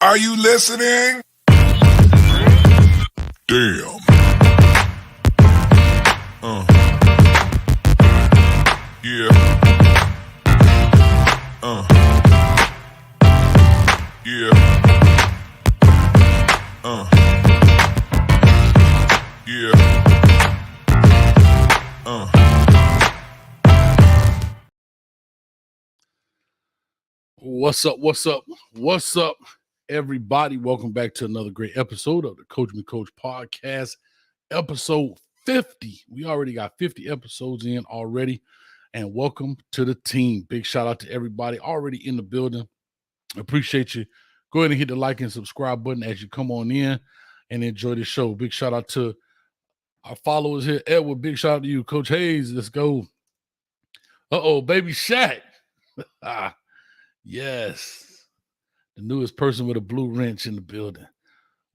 Are you listening? Damn. Yeah. Yeah. Yeah. What's up? What's up? What's up, everybody? Welcome back to another great episode of the Coach Me Coach podcast, episode 50. We already got 50 episodes in already, and welcome to the team. Big shout out to everybody already in the building. Appreciate you. Go ahead and hit the like and subscribe button as you come on in and enjoy the show. Big shout out to our followers here. Edward, big shout out to you. Coach Hayes, let's go. Baby Shaq. Yes. The newest person with a blue wrench in the building.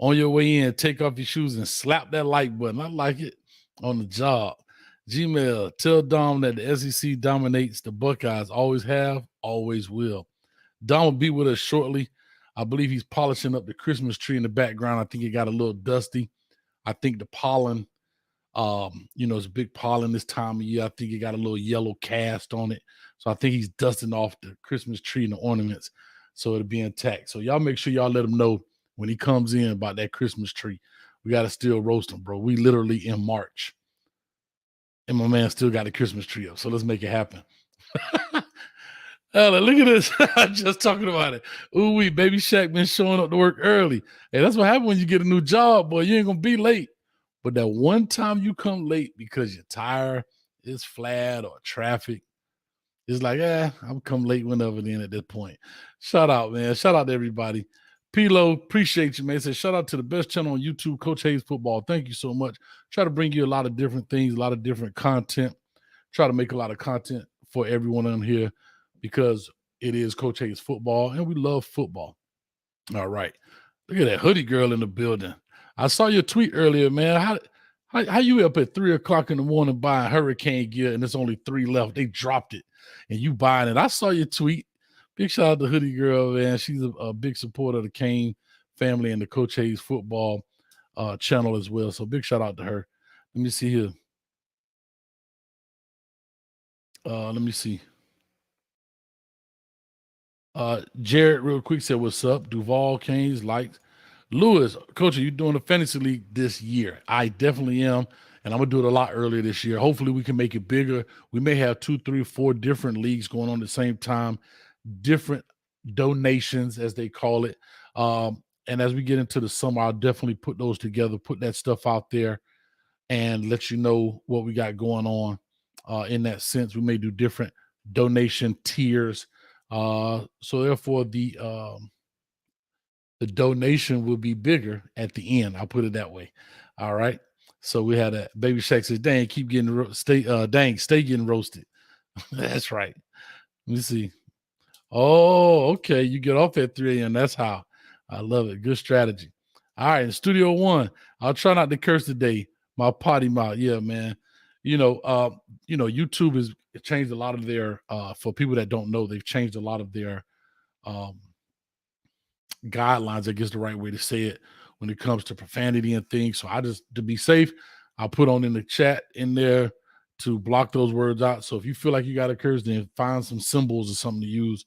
On your way in, take off your shoes and slap that like button. I like it. On the job. Gmail, tell Dom that the SEC dominates. The Buckeyes always have, always will. Dom will be with us shortly. I believe he's polishing up the Christmas tree in the background. I think it got a little dusty. I think the pollen, it's big pollen this time of year. I think it got a little yellow cast on it. So I think he's dusting off the Christmas tree and the ornaments so it'll be intact. So y'all make sure y'all let him know when he comes in about that Christmas tree. We got to still roast him, bro. We literally in March. And my man still got the Christmas tree up. So let's make it happen. Look at this. I'm just talking about it. Ooh, Baby Shaq been showing up to work early. Hey, that's what happens when you get a new job, boy. You ain't going to be late. But that one time you come late because your tire is flat or traffic, it's like, I'm come late whenever then at that point. Shout out, man. Shout out to everybody. Pilo, appreciate you, man. Says, shout out to the best channel on YouTube, Coach Hayes Football. Thank you so much. Try to bring you a lot of different things, a lot of different content. Try to make a lot of content for everyone on here because it is Coach Hayes Football, and we love football. All right. Look at that hoodie girl in the building. I saw your tweet earlier, man. How you up at 3 o'clock in the morning buying hurricane gear and there's only 3 left? They dropped it and you buying it. I saw your tweet. Big shout out to Hoodie Girl, man. She's a big supporter of the Kane family and the Coach Hayes Football channel as well. So big shout out to her. Let me see here. Let me see. Jared, real quick, said, what's up? Duval, Canes, likes. Lewis, Coach, are you doing a fantasy league this year? I definitely am, and I'm going to do it a lot earlier this year. Hopefully, we can make it bigger. We may have 2, 3, 4 different leagues going on at the same time, different donations, as they call it. And as we get into the summer, I'll definitely put those together, put that stuff out there, and let you know what we got going on in that sense. We may do different donation tiers. So therefore, the donation will be bigger at the end. I'll put it that way. All right. So we had a Baby Shaq says, dang, keep getting stay getting roasted. That's right. Let me see. Oh, okay. You get off at 3 a.m. That's how. I love it. Good strategy. All right. In Studio One, I'll try not to curse today. My potty mouth. Yeah, man. YouTube has changed a lot of their for people that don't know, they've changed a lot of their guidelines, I guess the right way to say it, when it comes to profanity and things. So I just, to be safe, I'll put on in the chat in there to block those words out. So if you feel like you got to curse, then find some symbols or something to use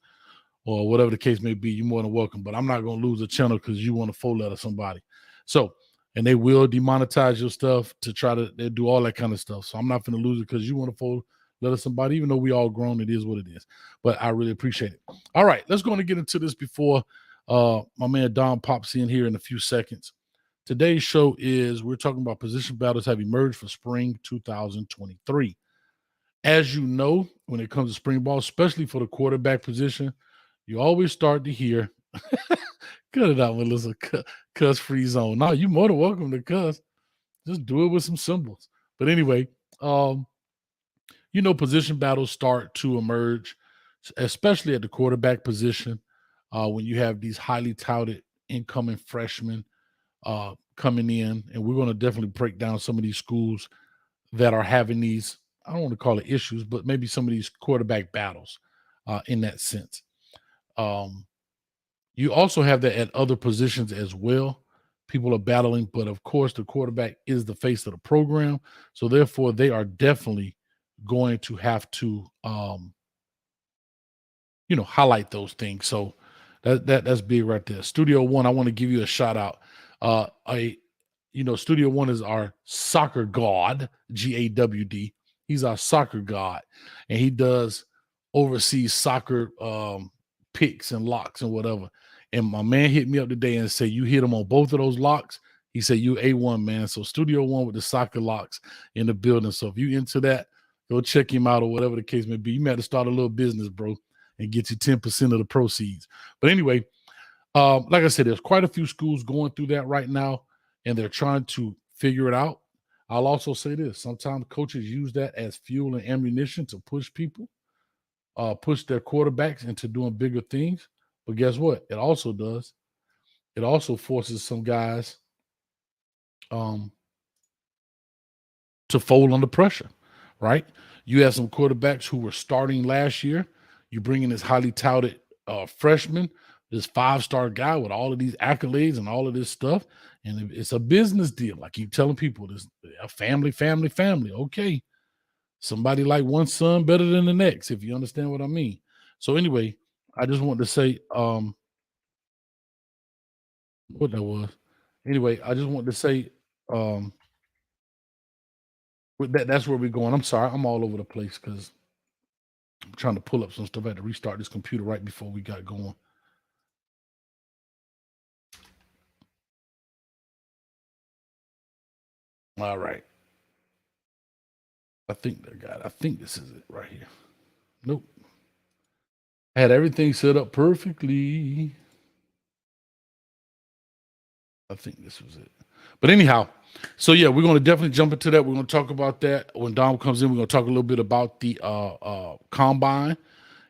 or whatever the case may be. You're more than welcome. But I'm not going to lose a channel because you want to 4-letter somebody. So, and they will demonetize your stuff to try to they do all that kind of stuff. So I'm not going to lose it because you want to 4-letter somebody, even though we all grown. It is what it is. But I really appreciate it. All right, let's go and get into this before my man Don pops in here in a few seconds. Today's show is we're talking about position battles have emerged for spring 2023. As you know, when it comes to spring ball, especially for the quarterback position, you always start to hear, cut it out, Melissa, cuss free zone. No, you're more than welcome to cuss. Just do it with some symbols. But anyway, position battles start to emerge, especially at the quarterback position. When you have these highly touted incoming freshmen coming in, and we're going to definitely break down some of these schools that are having these, I don't want to call it issues, but maybe some of these quarterback battles in that sense. You also have that at other positions as well. People are battling, but of course, the quarterback is the face of the program. So therefore, they are definitely going to have to highlight those things. So that's big right there. Studio One, I want to give you a shout out. Studio One is our soccer god, GAWD. He's our soccer god, and he does overseas soccer picks and locks and whatever. And my man hit me up today and said, "You hit him on both of those locks." He said, "You A1, man." So Studio One with the soccer locks in the building. So if you into that, go check him out or whatever the case may be. You might have to start a little business, bro, and get you 10% of the proceeds. But anyway, like I said, there's quite a few schools going through that right now, and they're trying to figure it out. I'll also say this: sometimes coaches use that as fuel and ammunition to push people, push their quarterbacks into doing bigger things. But guess what? It also forces some guys um, to fold under pressure, right? You have some quarterbacks who were starting last year. You bring in this highly touted freshman, this 5-star guy with all of these accolades and all of this stuff. And it's a business deal. I keep telling people this: a family, family, family. Okay. Somebody like one son better than the next, if you understand what I mean. So anyway, I just want to say what that was. Anyway, I just want to say um that's where we're going. I'm sorry, I'm all over the place because I'm trying to pull up some stuff. I had to restart this computer right before we got going. All right. I think this is it right here. Nope. I had everything set up perfectly. I think this was it. But anyhow, so yeah, we're going to definitely jump into that. We're going to talk about that when Dom comes in. We're going to talk a little bit about the combine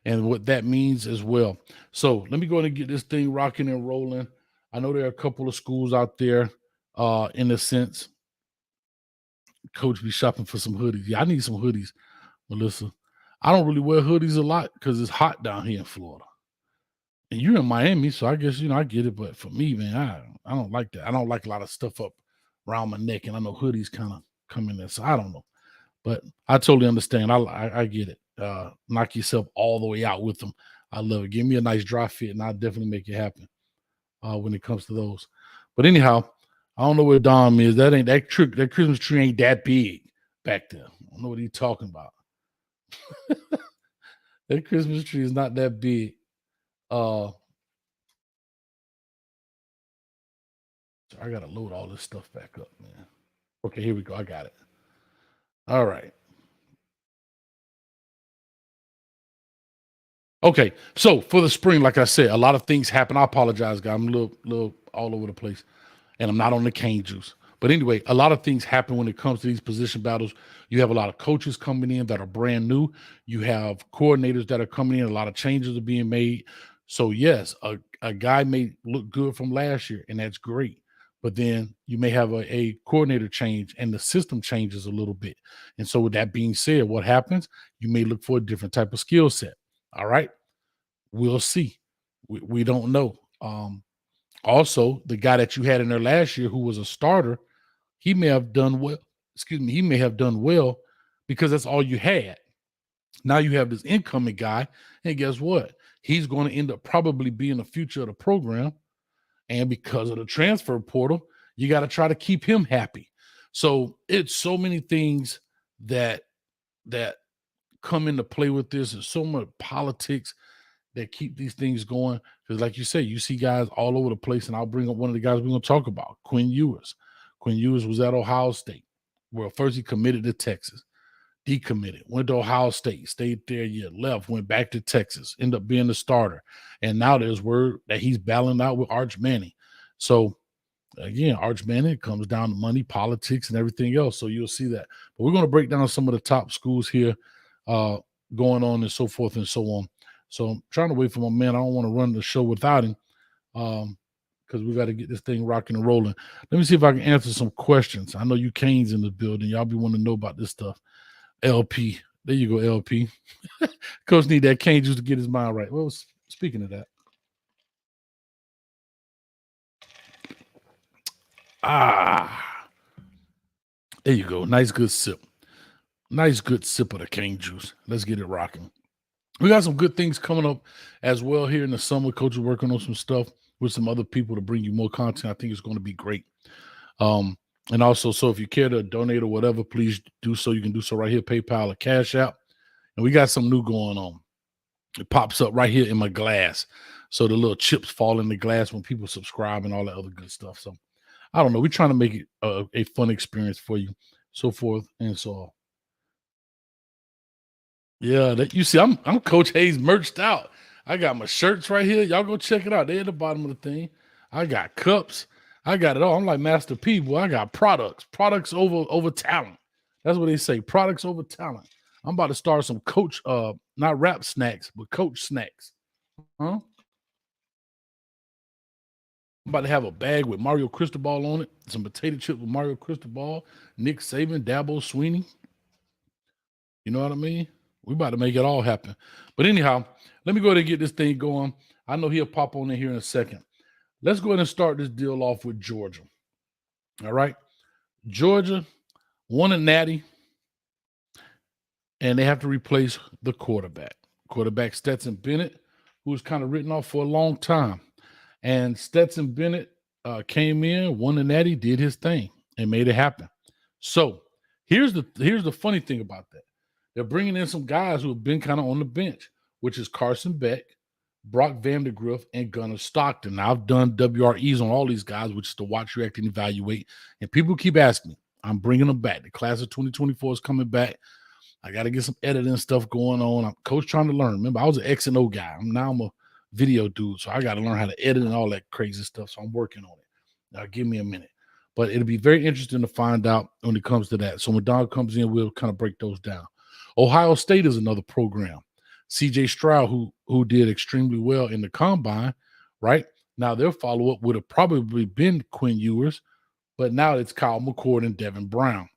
and what that means as well. So let me go ahead and get this thing rocking and rolling. I know there are a couple of schools out there, in a sense. Coach be shopping for some hoodies. Yeah, I need some hoodies, Melissa. I don't really wear hoodies a lot because it's hot down here in Florida. And you're in Miami, so I guess I get it. But for me, man, I don't like that. I don't like a lot of stuff up around my neck, and I know hoodies kind of come in there, so I don't know. But I totally understand. I get it. Knock yourself all the way out with them. I love it. Give me a nice dry fit, and I'll definitely make it happen when it comes to those. But anyhow, I don't know where Dom is. That Christmas tree ain't that big back there. I don't know what he's talking about. That Christmas tree is not that big. So I gotta load all this stuff back up, man. Okay, here we go. I got it. All right. Okay, so for the spring, like I said, a lot of things happen. I apologize, guys. I'm a little all over the place, and I'm not on the cane juice. But anyway, a lot of things happen when it comes to these position battles. You have a lot of coaches coming in that are brand new. You have coordinators that are coming in. A lot of changes are being made. So yes, a guy may look good from last year, and that's great. But then you may have a coordinator change, and the system changes a little bit. And so, with that being said, what happens? You may look for a different type of skill set. All right. We'll see. We don't know. Also, the guy that you had in there last year who was a starter, he may have done well. Excuse me. He may have done well because that's all you had. Now you have this incoming guy, and guess what? He's going to end up probably being the future of the program. And because of the transfer portal, you got to try to keep him happy. So it's so many things that that come into play with this. There's so much politics that keep these things going. Because, like you say, you see guys all over the place, and I'll bring up one of the guys we're going to talk about, Quinn Ewers. Quinn Ewers was at Ohio State. Well, first he committed to Texas, decommitted, went to Ohio State, stayed there a year, left, went back to Texas, ended up being the starter. And now there's word that he's battling out with Arch Manning. So, again, Arch Manning, it comes down to money, politics, and everything else. So you'll see that. But we're going to break down some of the top schools here going on and so forth and so on. So I'm trying to wait for my man. I don't want to run the show without him because we got to get this thing rocking and rolling. Let me see if I can answer some questions. I know you Canes in the building. Y'all be wanting to know about this stuff. LP. There you go, LP. Coach need that cane juice to get his mind right. Well, speaking of that, There you go. Nice, good sip. Nice, good sip of the cane juice. Let's get it rocking. We got some good things coming up as well here in the summer. Coach is working on some stuff with some other people to bring you more content. I think it's going to be great. And also, so if you care to donate or whatever, please do so. You can do so right here, PayPal or Cash App. And we got some new going on. It pops up right here in my glass. So the little chips fall in the glass when people subscribe and all that other good stuff. So I don't know. We're trying to make it a fun experience for you, so forth and so on. Yeah, that you see, I'm Coach Hayes merched out. I got my shirts right here. Y'all go check it out. They're at the bottom of the thing. I got cups. I got it all. I'm like Master P, boy. I got products over talent. That's what they say. Products over talent. I'm about to start some coach, not rap snacks, but coach snacks. Huh? I'm about to have a bag with Mario Cristobal on it, some potato chips with Mario Cristobal, Nick Saban, Dabo Sweeney. You know what I mean? We about to make it all happen. But anyhow, let me go ahead and get this thing going. I know he'll pop on in here in a second. Let's go ahead and start this deal off with Georgia. All right. Georgia won a natty, and they have to replace the quarterback. Quarterback Stetson Bennett, who was kind of written off for a long time. And Stetson Bennett came in, won the natty, did his thing, and made it happen. So here's the funny thing about that. They're bringing in some guys who have been kind of on the bench, which is Carson Beck, Brock Vandegrift, and Gunnar Stockton. Now, I've done WREs on all these guys, which is to watch, react, and evaluate. And people keep asking me. I'm bringing them back. The class of 2024 is coming back. I got to get some editing stuff going on. I'm coach trying to learn. Remember, I was an X and O guy. Now I'm a video dude, so I got to learn how to edit and all that crazy stuff. So I'm working on it. Now, give me a minute. But it'll be very interesting to find out when it comes to that. So when Don comes in, we'll kind of break those down. Ohio State is another program. CJ Stroud, who did extremely well in the combine, right? Now their follow-up would have probably been Quinn Ewers, but now it's Kyle McCord and Devin Brown.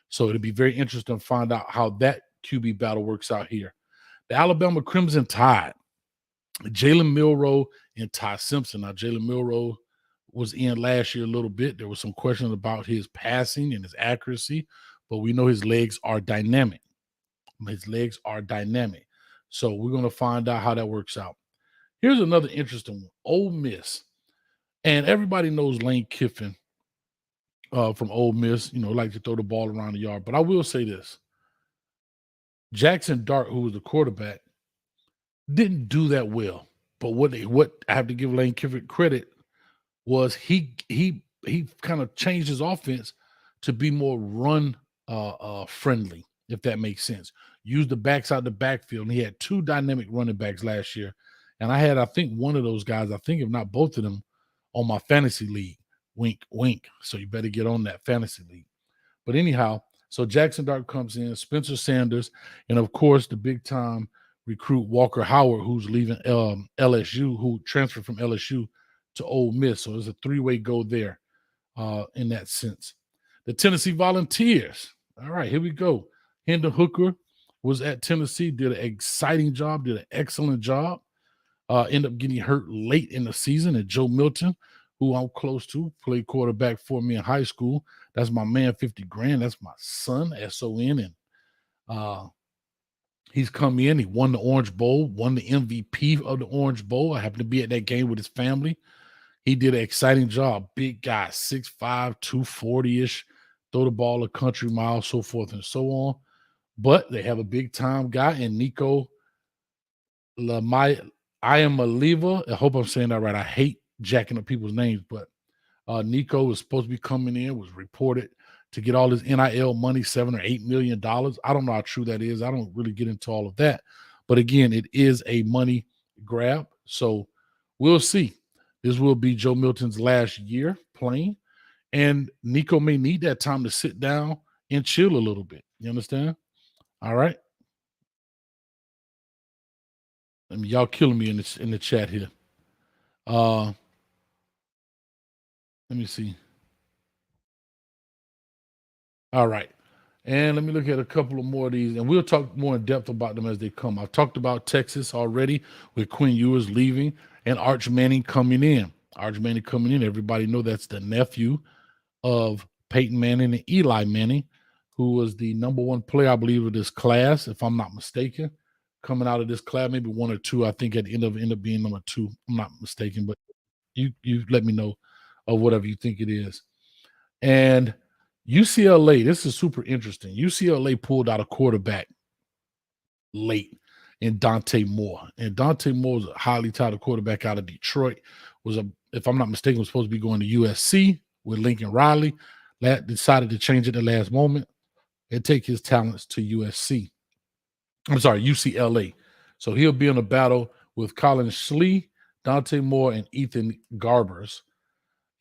So it'll be very interesting to find out how that QB battle works out here. The Alabama Crimson Tide, Jalen Milroe and Ty Simpson. Now, Jalen Milroe was in last year a little bit. There was some questions about his passing and his accuracy, but we know his legs are dynamic. His legs are dynamic. So we're going to find out how that works out. Here's another interesting one. Ole Miss. And everybody knows Lane Kiffin from Ole Miss, like to throw the ball around the yard. But I will say this. Jackson Dart, who was the quarterback, didn't do that well. But what I have to give Lane Kiffin credit was he kind of changed his offense to be more run friendly, if that makes sense. Used the backs out the backfield, and he had two dynamic running backs last year. And I think, one of those guys, if not both of them, on my fantasy league. Wink, wink. So you better get on that fantasy league. But anyhow, so Jackson Dart comes in, Spencer Sanders, and of course the big-time recruit Walker Howard, who's leaving LSU, who transferred from LSU to Ole Miss. So there's a three-way go there in that sense. The Tennessee Volunteers. All right, here we go. Hendon Hooker was at Tennessee, did an exciting job, did an excellent job. Ended up getting hurt late in the season. And Joe Milton, who I'm close to, played quarterback for me in high school. That's my man, 50 grand. That's my son, S-O-N. And he's come in. He won the Orange Bowl, won the MVP of the Orange Bowl. I happened to be at that game with his family. He did an exciting job. Big guy, 6'5", 240-ish, throw the ball a country mile, so forth and so on. But they have a big-time guy in Nico Iamaleava. I hope I'm saying that right. I hate jacking up people's names, but Nico was supposed to be coming in, was reported to get all his NIL money, $7 or $8 million. I don't know how true that is. I don't really get into all of that. But again, it is a money grab. So we'll see. This will be Joe Milton's last year playing. And Nico may need that time to sit down and chill a little bit. You understand? All right. Y'all killing me in the chat here. Let me see. All right. And let me look at a couple of more of these, and we'll talk more in depth about them as they come. I've talked about Texas already with Quinn Ewers leaving and Arch Manning coming in. Arch Manning coming in. Everybody know that's the nephew of Peyton Manning and Eli Manning, who was the number one player, I believe, of this class, if I'm not mistaken, coming out of this class, maybe one or two. I think at the end up being number two. I'm not mistaken, but you let me know of whatever you think it is. And UCLA, this is super interesting. UCLA pulled out a quarterback late in Dante Moore. And Dante Moore was a highly touted quarterback out of Detroit. If I'm not mistaken, was supposed to be going to USC with Lincoln Riley. That decided to change at the last moment and take his talents to USC. I'm sorry, UCLA. So he'll be in a battle with Colin Schlee, Dante Moore, and Ethan Garbers.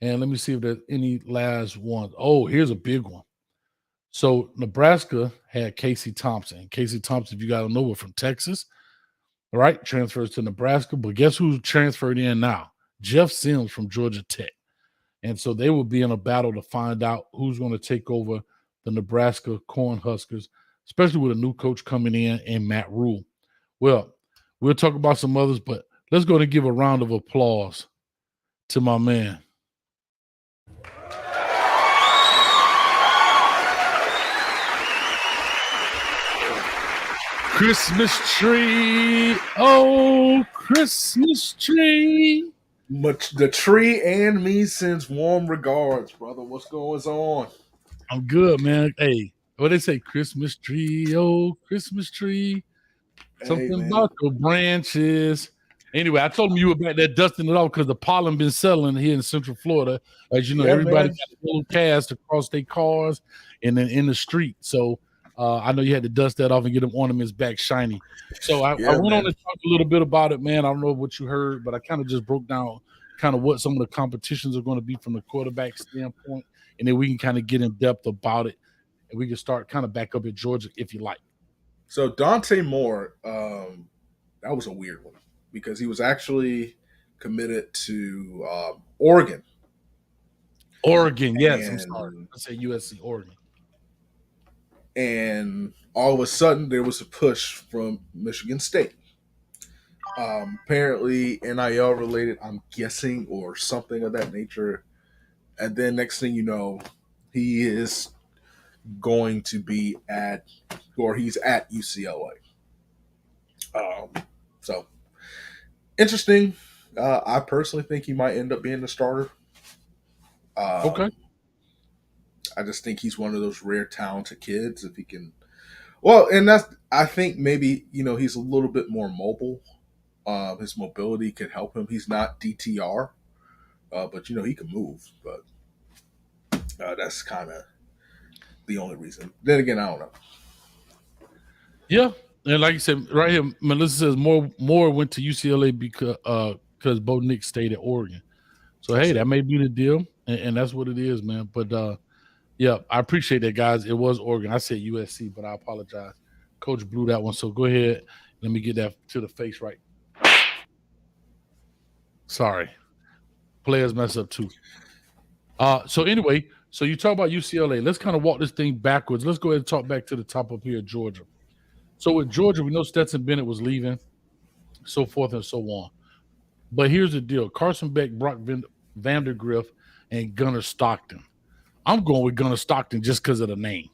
And let me see if there's any last ones. Oh, here's a big one. So Nebraska had Casey Thompson. Casey Thompson, if you got to know, from Texas, all right, transfers to Nebraska. But guess who's transferred in now? Jeff Sims from Georgia Tech. And so they will be in a battle to find out who's going to take over the Nebraska Cornhuskers, especially with a new coach coming in and Matt Rule. Well, we'll talk about some others, but let's go and give a round of applause to my man. Christmas tree, oh, Christmas tree. Much the tree and me sends warm regards, brother. What's going on? I'm good, man. Hey, what they say? Christmas tree, oh, Christmas tree. Something about your branches. Anyway, I told him you were back there dusting it off because the pollen been settling here in Central Florida. As you know, everybody got a little cast across their cars and then in the street. So I know you had to dust that off and get them ornaments back shiny. So I went on to talk a little bit about it, man. I don't know what you heard, but I kind of just broke down kind of what some of the competitions are going to be from the quarterback standpoint. And then we can kind of get in depth about it. And we can start kind of back up at Georgia if you like. So Dante Moore, that was a weird one because he was actually committed to Oregon. Oregon, yes. I'm sorry. I said USC, Oregon. And all of a sudden, there was a push from Michigan State. Apparently, NIL related, I'm guessing, or something of that nature. And then next thing you know, he is going to be he's at UCLA. So interesting. I personally think he might end up being the starter. Okay. I just think he's one of those rare talented kids. If he can, well, and I think maybe he's a little bit more mobile. His mobility could help him. He's not DTR, but he can move. But that's kind of the only reason. Then again, I don't know. Yeah, and like you said, right here, Melissa says more went to UCLA because Bo Nix stayed at Oregon. So hey, that may be the deal, and that's what it is, man. But yeah, I appreciate that, guys. It was Oregon. I said USC, but I apologize. Coach blew that one. So go ahead. Let me get that to the face right. Sorry. Players mess up too. So anyway, so you talk about UCLA. Let's kind of walk this thing backwards. Let's go ahead and talk back to the top up here at Georgia. So with Georgia, we know Stetson Bennett was leaving, so forth and so on. But here's the deal. Carson Beck, Brock Vandergriff, and Gunnar Stockton. I'm going with Gunnar Stockton just because of the name.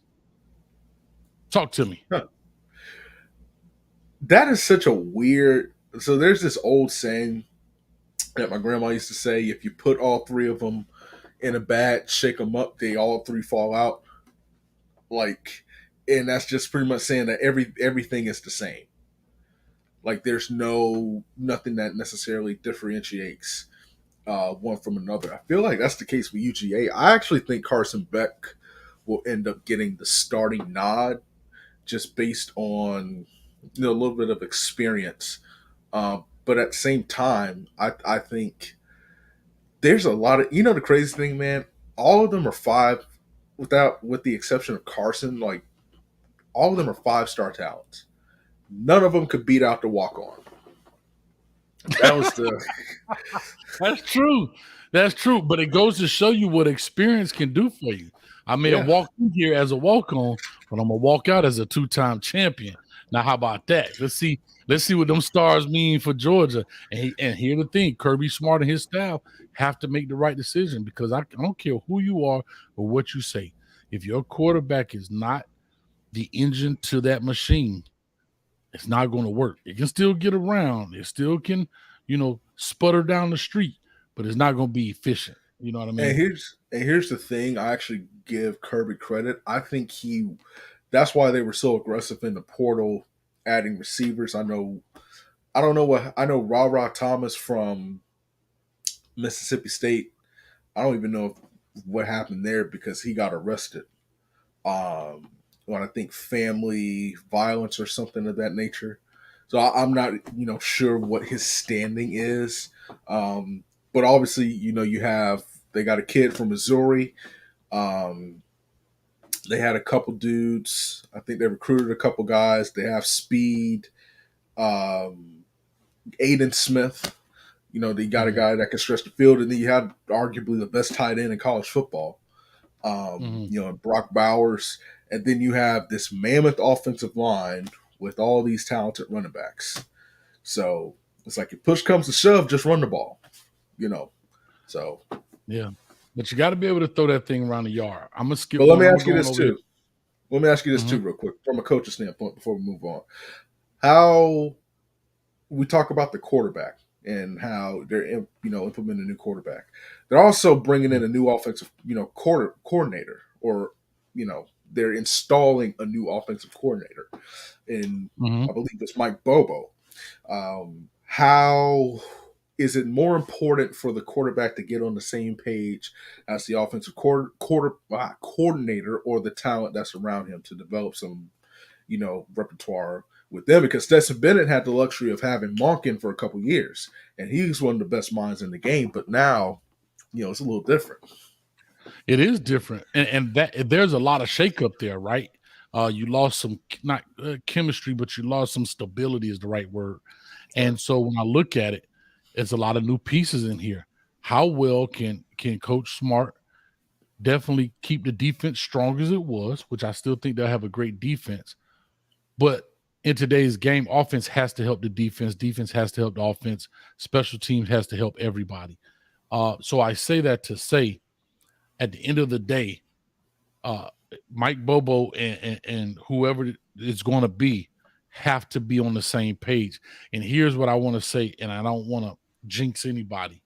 Talk to me. That is such a weird. So there's this old saying that my grandma used to say: if you put all three of them in a bag, shake them up, they all three fall out. And that's just pretty much saying that everything is the same. Like there's nothing that necessarily differentiates one from another. I feel like that's the case with UGA. I actually think Carson Beck will end up getting the starting nod just based on a little bit of experience. But at the same time, I think there's a lot of the crazy thing, man. All of them are five, with the exception of Carson. Like all of them are 5-star talents. None of them could beat out the walk-on. That was the. That's true. That's true. But it goes to show you what experience can do for you. I may have walked in here as a walk-on, but I'm gonna walk out as a 2-time champion. Now, how about that? Let's see what them stars mean for Georgia. And here's the thing: Kirby Smart and his staff have to make the right decision, because I don't care who you are or what you say. If your quarterback is not the engine to that machine, it's not going to work. It can still get around. It still can, sputter down the street, but it's not going to be efficient. You know what I mean? And here's the thing. I actually give Kirby credit. I think that's why they were so aggressive in the portal, adding receivers. I know Ra Thomas from Mississippi State. I don't even know what happened there because he got arrested. On I think family violence or something of that nature. So I'm not sure what his standing is. But obviously they got a kid from Missouri. They had a couple dudes. I think they recruited a couple guys. They have speed. Aiden Smith. They got a guy that can stretch the field, and then you had arguably the best tight end in college football. Brock Bowers, and then you have this mammoth offensive line with all these talented running backs. So it's like if push comes to shove, just run the ball, So yeah, but you got to be able to throw that thing around the yard. I'm gonna skip. But let me ask you this too. Let me ask you this Mm-hmm. too, real quick, from a coach's standpoint, before we move on. How we talk about the quarterback and how they're implementing a new quarterback. They're also bringing in a new offensive coordinator, or they're installing a new offensive coordinator, and I believe it's Mike Bobo. How is it more important for the quarterback to get on the same page as the offensive coordinator, or the talent that's around him to develop some repertoire with them? Because Stetson Bennett had the luxury of having Monken for a couple years, and he's one of the best minds in the game. But now, it's a little different. It is different, and that there's a lot of shakeup there, right? You lost some, not chemistry, but you lost some stability is the right word. And so when I look at it, there's a lot of new pieces in here. How well can Coach Smart definitely keep the defense strong as it was, which I still think they'll have a great defense. But in today's game, offense has to help the defense. Defense has to help the offense. Special teams has to help everybody. So I say that to say, at the end of the day, Mike Bobo and whoever it's going to be have to be on the same page. And here's what I want to say, and I don't want to jinx anybody.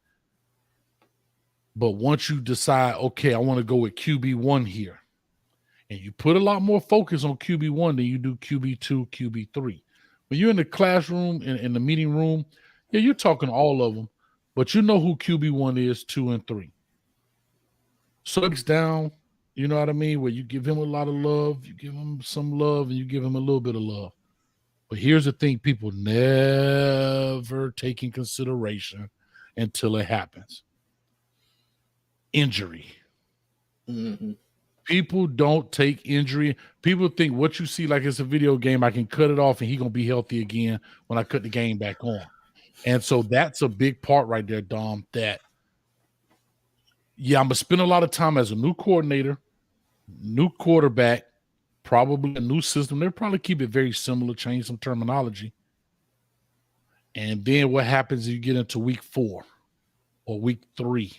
But once you decide, okay, I want to go with QB1 here, and you put a lot more focus on QB1 than you do QB2, QB3. When you're in the classroom, in the meeting room, yeah, you're talking all of them, but you know who QB1 is, 2 and 3. So it's down, you know what I mean, where you give him a lot of love, you give him some love, and you give him a little bit of love. But here's the thing people never take in consideration until it happens. Injury. Mm-hmm. People don't take injury. People think what you see like it's a video game, I can cut it off and he's going to be healthy again when I cut the game back on. And so that's a big part right there, Dom, that, yeah, I'm going to spend a lot of time as a new coordinator, new quarterback, probably a new system. They'll probably keep it very similar, change some terminology. And then what happens if you get into week 4 or week 3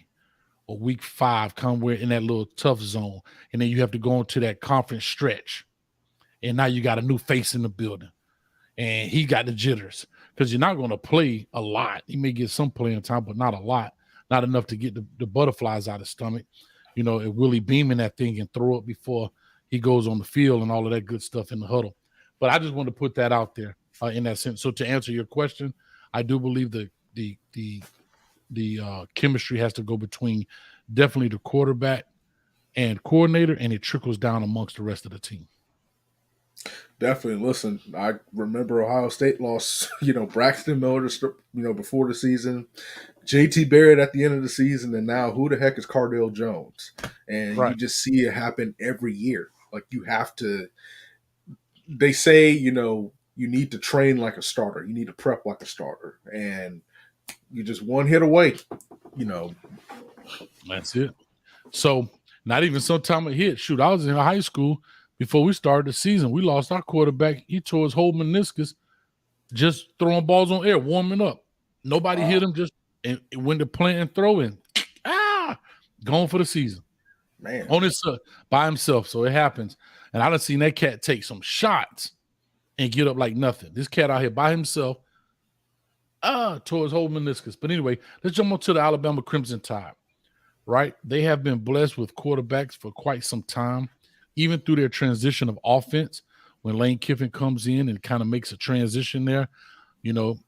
or week 5, come where in that little tough zone, and then you have to go into that conference stretch, and now you got a new face in the building, and he got the jitters because you're not going to play a lot. He may get some playing time, but not a lot, not enough to get the butterflies out of his stomach. It really beaming that thing and throw it before he goes on the field and all of that good stuff in the huddle. But I just want to put that out there in that sense. So to answer your question, I do believe the chemistry has to go between definitely the quarterback and coordinator, and it trickles down amongst the rest of the team. Definitely. Listen, I remember Ohio State lost, Braxton Miller, before the season, JT Barrett at the end of the season, and now who the heck is Cardale Jones? And Right. You just see it happen every year. Like you have to. They say, you need to train like a starter. You need to prep like a starter, and you just one hit away. That's it. So not even sometime a hit. Shoot, I was in high school. before we started the season, we lost our quarterback. He tore his whole meniscus just throwing balls on air, warming up. Nobody hit him, just and when the plant and throw in, gone for the season. Man. On his by himself. So it happens. And I done seen that cat take some shots and get up like nothing. This cat out here by himself, tore his whole meniscus. But anyway, let's jump on to the Alabama Crimson Tide. Right? They have been blessed with quarterbacks for quite some time, even through their transition of offense. When Lane Kiffin comes in and kind of makes a transition there, you know,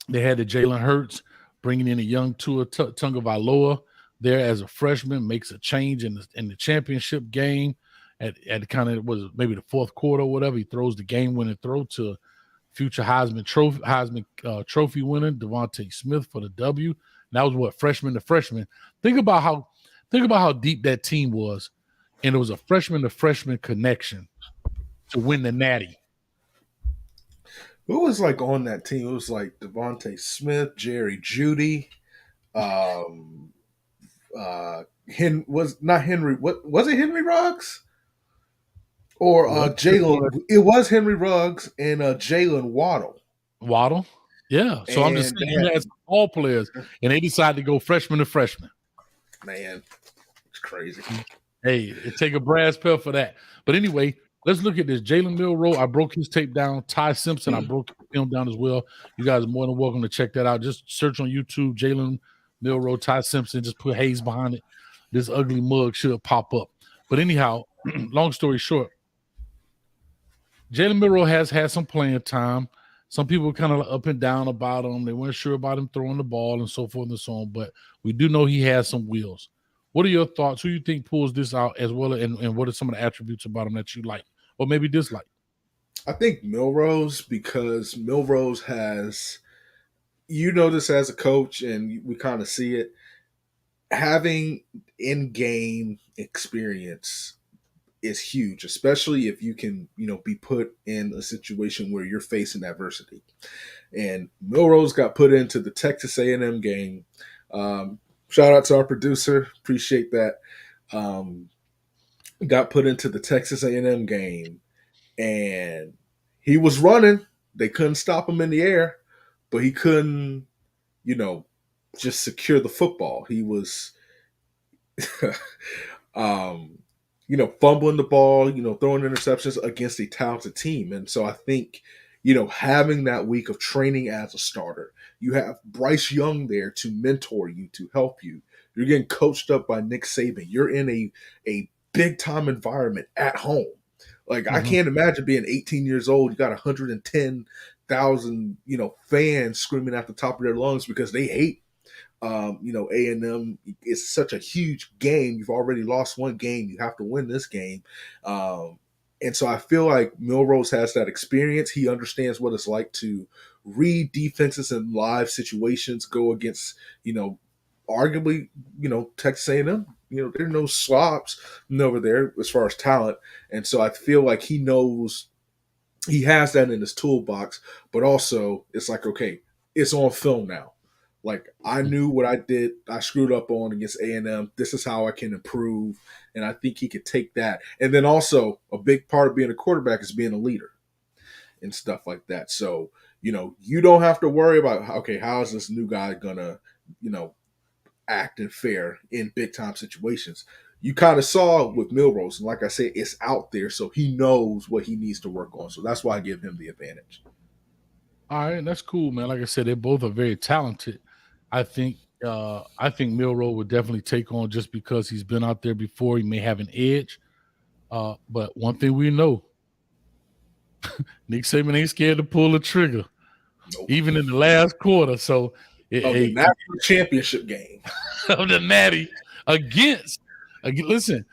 they had the Jalen Hurts bringing in a young Tua Tagovailoa there as a freshman, makes a change in the championship game at kind of was maybe the fourth quarter or whatever. He throws the game-winning throw to future Heisman Trophy winner Devontae Smith for the W. And that was what, freshman to freshman. Think about how deep that team was, and it was a freshman to freshman connection to win the Natty. Who was like on that team? It was like Devontae Smith, Jerry Jeudy, was not Henry. What was it? Henry Ruggs or Jalen? It was Henry Ruggs and Jalen Waddle. Waddle, yeah. So I'm just saying, you had all players, and they decided to go freshman to freshman. Man, it's crazy. Hey, take a brass pill for that. But anyway, let's look at this. Jalen Milroe, I broke his tape down. Ty Simpson, I broke the film down as well. You guys are more than welcome to check that out. Just search on YouTube, Jalen Milroe, Ty Simpson. Just put Hayes behind it. This ugly mug should pop up. But anyhow, long story short, Jalen Milroe has had some playing time. Some people were kind of up and down about him. They weren't sure about him throwing the ball and so forth and so on. But we do know he has some wheels. What are your thoughts? Who you think pulls this out as well? And what are some of the attributes about him that you like or maybe dislike? I think Milrose, because Milrose has, you know, this as a coach, and we kind of see it, having in-game experience is huge, especially if you can, you know, be put in a situation where you're facing adversity. And Milrose got put into the Texas A&M game. Shout out to our producer, appreciate that. Got put into the Texas A&M game, and he was running. They couldn't stop him in the air, but he couldn't, you know, just secure the football. He was, you know, fumbling the ball, you know, throwing interceptions against a talented team. And so I think, you know, having that week of training as a starter, you have Bryce Young there to mentor you, to help you. You're getting coached up by Nick Saban. You're in a big time environment at home. Like, I can't imagine being 18 years old. You got 110,000, you know, fans screaming at the top of their lungs because they hate, you know, A&M. It's such a huge game. You've already lost one game. You have to win this game. And so I feel like Milrose has that experience. He understands what it's like to read defenses in live situations, go against, you know, arguably, you know, Texas A&M. You know, there's no slobs over there as far as talent. And so I feel like he knows he has that in his toolbox, but also it's like, okay, it's on film now. Like, I knew what I did, I screwed up on against A&M. This is how I can improve. And I think he could take that. And then also a big part of being a quarterback is being a leader and stuff like that. So, you know, you don't have to worry about, okay, how is this new guy going to, you know, act and fare in big time situations. You kind of saw with Milrose, and like I said, it's out there, so he knows what he needs to work on. So that's why I give him the advantage. All right, that's cool, man. Like I said, they both are very talented. I think Milroe would definitely take on, just because he's been out there before. He may have an edge. But one thing we know, Nick Saban ain't scared to pull the trigger, even in the last quarter. So the national championship game of the Natty against, listen,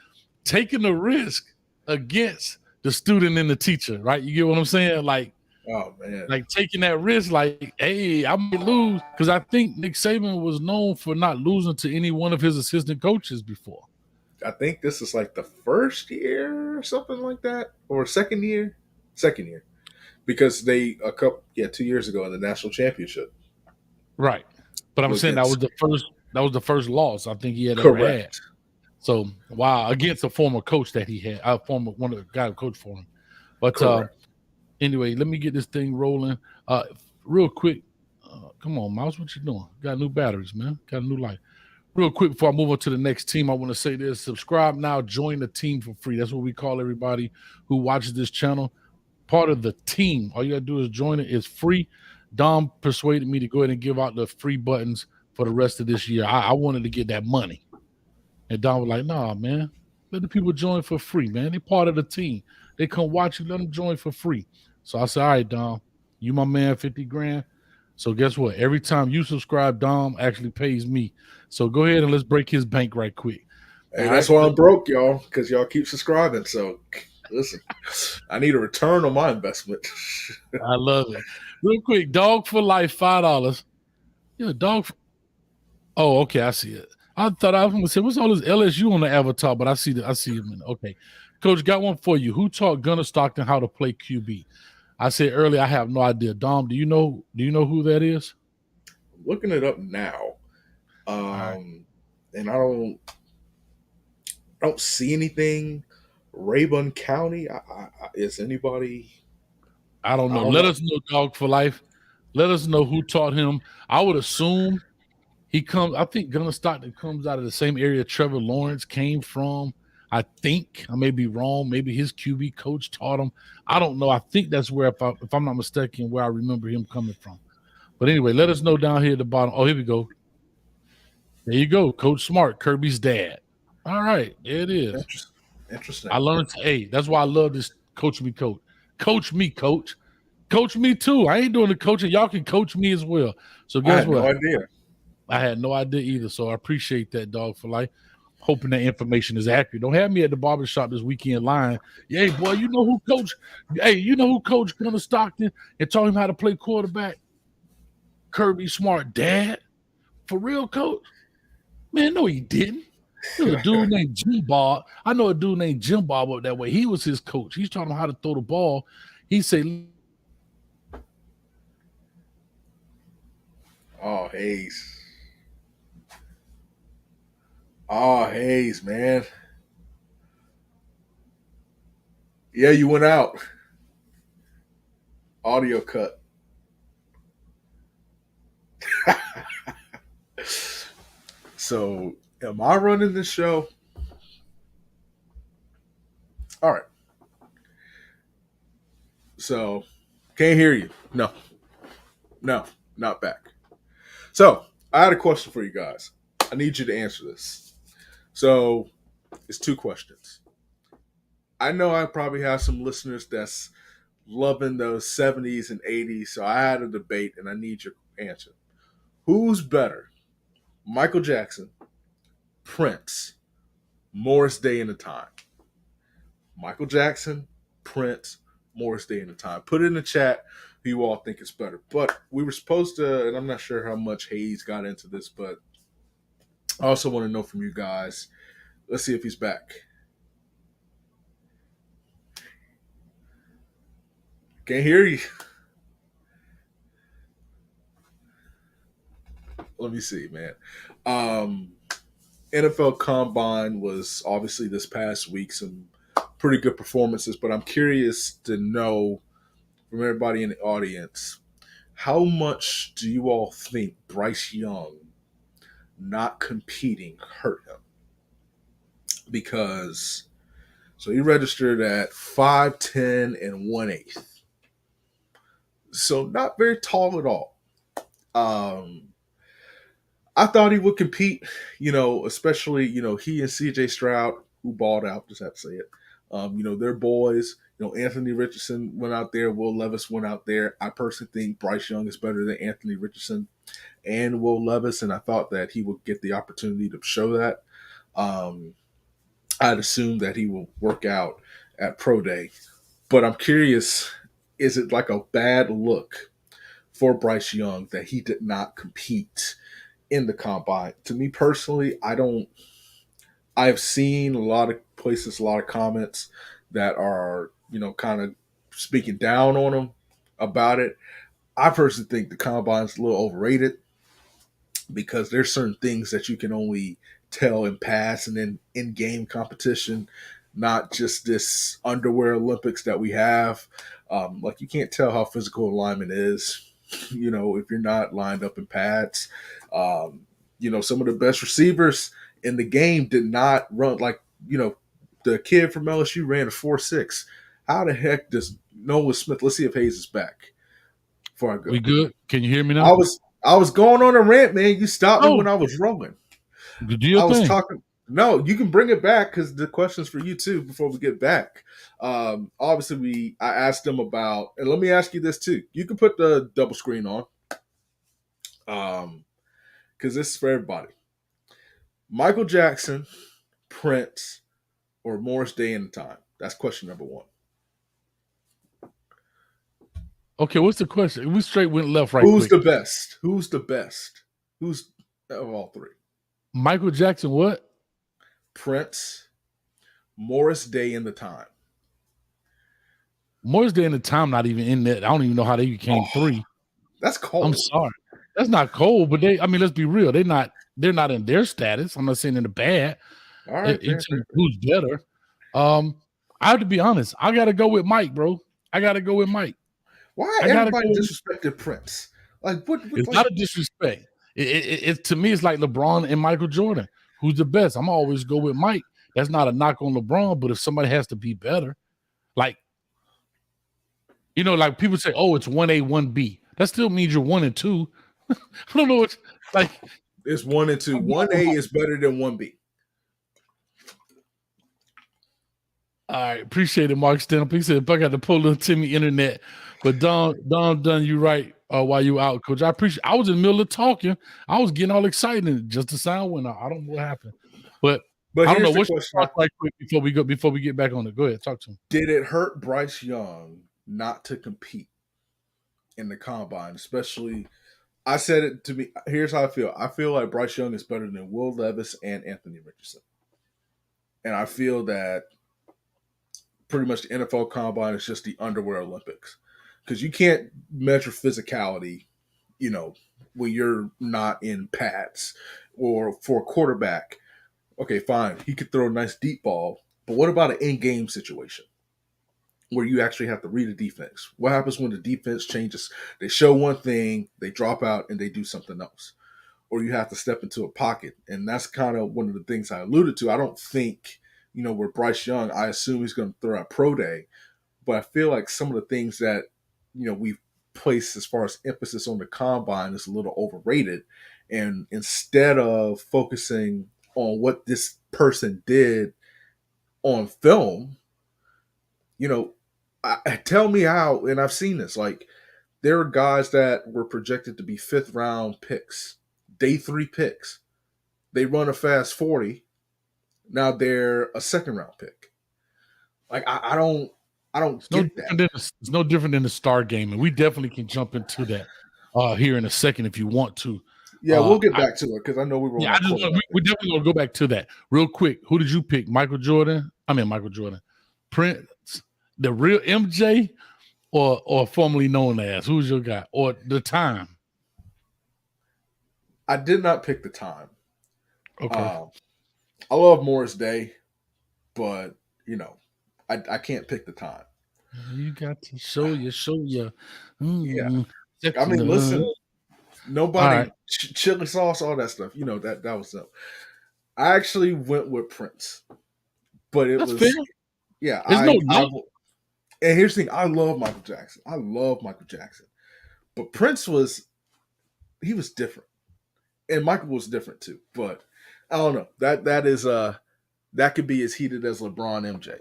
taking the risk against the student and the teacher, right? You get what I'm saying? Like, oh man, like taking that risk, like, hey, I might lose, because I think Nick Saban was known for not losing to any one of his assistant coaches before. I think this is like the first year or something like that, or second year, because they 2 years ago in the national championship. Right. But I'm saying that was the first loss I think he had ever had. So wow, against a former coach that he had, one of the guy who coached for him. But Correct. anyway, let me get this thing rolling. Real quick. Come on, Mouse, what you doing? Got new batteries, man. Got a new light. Real quick before I move on to the next team, I want to say this: subscribe now, join the team for free. That's what we call everybody who watches this channel. Part of the team. All you gotta do is join it. It's free. Dom persuaded me to go ahead and give out the free buttons for the rest of this year. I wanted to get that money. And Don was like, nah, man, let the people join for free, man. They part of the team. They come watch you, let them join for free. So I said, all right, Dom, you my man, 50 grand. So guess what? Every time you subscribe, Dom actually pays me. So go ahead and let's break his bank right quick. Hey, All that's right. why I'm broke, y'all, because y'all keep subscribing. So listen, I need a return on my investment. I love it. Real quick, dog for life, $5. Yeah, dog. Oh, okay, I see it. I thought I was going to say, what's all this LSU on the avatar? But I see him. Okay, Coach, got one for you. Who taught Gunnar Stockton how to play QB? I said earlier, I have no idea. Dom, do you know? Do you know who that is? I'm looking it up now, All right. and I don't see anything. Rayburn County. Is anybody? I don't I know. don't Let know. us know, dog for life. Let us know who taught him. I would assume he comes. I think Gunnar Stockton comes out of the same area Trevor Lawrence came from. I think I may be wrong. Maybe his QB coach taught him. I don't know. I think that's where, if I'm not mistaken, where I remember him coming from. But anyway, let us know down here at the bottom. Oh, here we go. There you go, Coach Smart, Kirby's dad. All right, there it is. Interesting. Interesting. I learned. Hey, that's why I love this. Coach me, coach. Coach me, coach. Coach me too. I ain't doing the coaching. Y'all can coach me as well. So I guess had no what? idea. I had no idea either. So I appreciate that, dog for life. Hoping that information is accurate. Don't have me at the barbershop this weekend lying. Hey, boy, you know who coach? Hey, you know who coach Gunnar Stockton and taught him how to play quarterback? Kirby Smart, dad. For real, coach? Man, no, he didn't. There was a dude named Jim Bob. I know a dude named Jim Bob up that way. He was his coach. He's taught him how to throw the ball. He said, Oh, Hayes. Oh, Hayes, man. Yeah, you went out. Audio cut. So, am I running this show? All right. So, can't hear you. No, not back. So, I had a question for you guys. I need you to answer this. So, it's two questions. I know I probably have some listeners that's loving those 70s and 80s, so I had a debate and I need your answer. Who's better, Michael Jackson, Prince, Morris Day and the Time? Michael Jackson, Prince, Morris Day and the Time. Put it in the chat who you all think is better. But we were supposed to, and I'm not sure how much Hayes got into this, but I also want to know from you guys. Let's see if he's back. Can't hear you. Let me see, man. NFL Combine was obviously this past week, some pretty good performances, but I'm curious to know from everybody in the audience, how much do you all think Bryce Young not competing hurt him? Because so he registered at 5'10" and 1/8. So not very tall at all. Um, I thought he would compete, especially, he and CJ Stroud, who balled out, just have to say it. They're boys. Anthony Richardson went out there. Will Levis went out there. I personally think Bryce Young is better than Anthony Richardson and Will Levis, and I thought that he would get the opportunity to show that. I'd assume that he will work out at Pro Day. But I'm curious, is it like a bad look for Bryce Young that he did not compete in the combine? To me personally, I've seen a lot of places, a lot of comments that are, kind of speaking down on him about it. I personally think the combine's a little overrated because there's certain things that you can only tell in pass and in game competition, not just this underwear Olympics that we have. Like you can't tell how physical alignment is, if you're not lined up in pads. Some of the best receivers in the game did not run the kid from LSU ran a 4.6. How the heck does Noah Smith? Let's see if Hayes is back before I go. We good? Can you hear me I now? was going on a rant, man. You stopped me Oh. when I was rolling. Do your I was thing. talking. No, you can bring it back because the question's for you too. Before we get back, obviously I asked them about, and let me ask you this too. You can put the double screen on, because this is for everybody. Michael Jackson, Prince, or Morris Day in Time. That's question number one. Okay, what's the question? We straight went left right Who's quick. the best? Who's the best? Who's of all three? Michael Jackson, what? Prince, Morris Day in the Time. Morris Day in the Time not even in that. I don't even know how they became three. That's cold. I'm sorry. That's not cold, but let's be real. They're not in their status. I'm not saying in the bad. All right. Who's better? I have to be honest. I gotta go with Mike, bro. I gotta go with Mike. Why everybody disrespected Prince? Like what it's not a disrespect. It to me, it's like LeBron and Michael Jordan. Who's the best? I'm always go with Mike. That's not a knock on LeBron, but if somebody has to be better, like like people say, oh, it's 1A, 1B. That still means you're 1 and 2. I don't know. It's like it's 1 and 2. 1A is better than 1B. All right, appreciate it, Mark Stamp. He said, "I got to pull little Timmy internet," but Don done you right while you out, Coach. I appreciate. I was in the middle of talking. I was getting all excited, and just the sound went out. I don't know what happened, but I don't know. What's your thoughts right quick before we get back on it? Go ahead, talk to him. Did it hurt Bryce Young not to compete in the combine? Especially, I said it to me. Here's how I feel. I feel like Bryce Young is better than Will Levis and Anthony Richardson, and I feel that pretty much the NFL combine is just the underwear Olympics, because you can't measure physicality, when you're not in pads. Or for a quarterback, okay, fine, he could throw a nice deep ball, but what about an in-game situation where you actually have to read a defense? What happens when the defense changes? They show one thing, they drop out, and they do something else. Or you have to step into a pocket, and that's kind of one of the things I alluded to. I don't think with Bryce Young, I assume he's going to throw out pro day, but I feel like some of the things that, we've placed as far as emphasis on the combine is a little overrated. And instead of focusing on what this person did on film, tell me how, and I've seen this, like there are guys that were projected to be 5th round picks, day 3 picks. They run a fast 40. Now they're a 2nd round pick. Like I don't get that. It's no different than the star game, and we definitely can jump into that here in a second if you want to. Yeah, we'll get back to it because I know we were. Yeah, we definitely gonna go back to that real quick. Who did you pick? Michael Jordan, Prince, the real MJ, or formerly known as? Who's your guy? Or the Time? I did not pick the Time. Okay. I love Morris Day, but I can't pick the Time. You got to show you. Yeah, I mean, listen, nobody right. Chili sauce, all that stuff. That was up. I actually went with Prince, but That's fair. Yeah, and here's the thing: I love Michael Jackson. But Prince was different, and Michael was different too. But I don't know. That could be as heated as LeBron, MJ.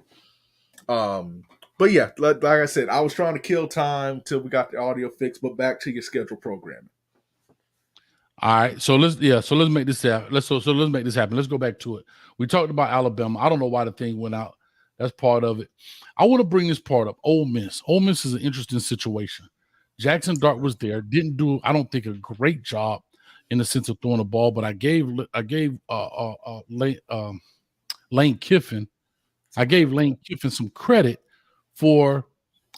But yeah, like I said, I was trying to kill time till we got the audio fixed. But back to your scheduled programming. All right, so let's make this happen. Let's make this happen. Let's go back to it. We talked about Alabama. I don't know why the thing went out. That's part of it. I want to bring this part up. Ole Miss. Ole Miss is an interesting situation. Jackson Dart was there. Didn't do, I don't think, a great job in the sense of throwing the ball, but I gave Lane Kiffin. I gave Lane Kiffin some credit for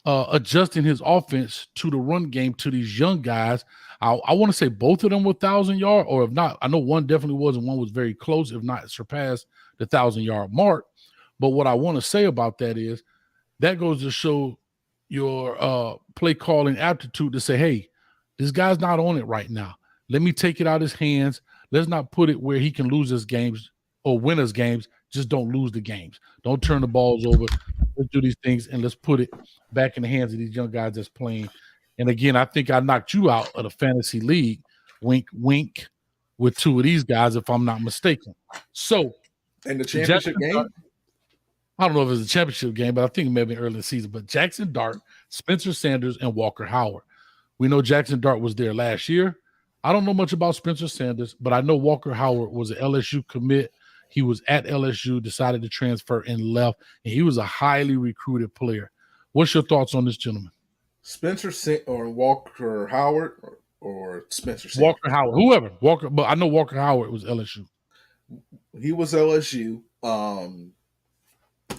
adjusting his offense to the run game to these young guys. I want to say both of them were 1,000 yard, or if not, I know one definitely was, and one was very close, if not surpassed the 1,000 yard mark. But what I want to say about that is that goes to show your play calling aptitude to say, hey, this guy's not on it right now. Let me take it out of his hands. Let's not put it where he can lose his games or win his games. Just don't lose the games. Don't turn the balls over. Let's do these things and let's put it back in the hands of these young guys that's playing. And again, I think I knocked you out of the fantasy league. Wink, wink, with two of these guys, if I'm not mistaken. So, in the championship game, I don't know if it was a championship game, but I think it may have been early in the season. But Jackson Dart, Spencer Sanders, and Walker Howard. We know Jackson Dart was there last year. I don't know much about Spencer Sanders, but I know Walker Howard was an LSU commit. He was at LSU, decided to transfer and left, and he was a highly recruited player. What's your thoughts on this gentleman? Spencer or Walker Howard or Spencer Sanders? Walker Howard, whoever. Walker, but I know Walker Howard was LSU. He was LSU.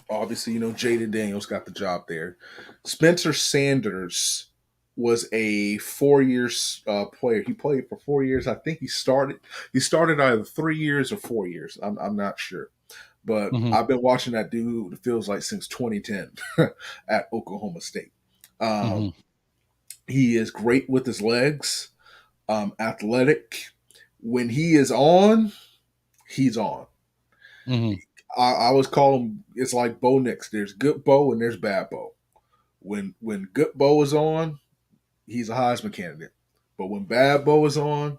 Obviously, Jaden Daniels got the job there. Spencer Sanders was a 4 years player. He played for 4 years. I think he started either 3 years or 4 years. I'm not sure. But I've been watching that dude, it feels like, since 2010 at Oklahoma State. He is great with his legs, athletic. When he is on, he's on. I always call him, it's like Bo Nix. There's good Bo and there's bad Bo. When good Bo is on, he's a Heisman candidate. But when bad Bo is on,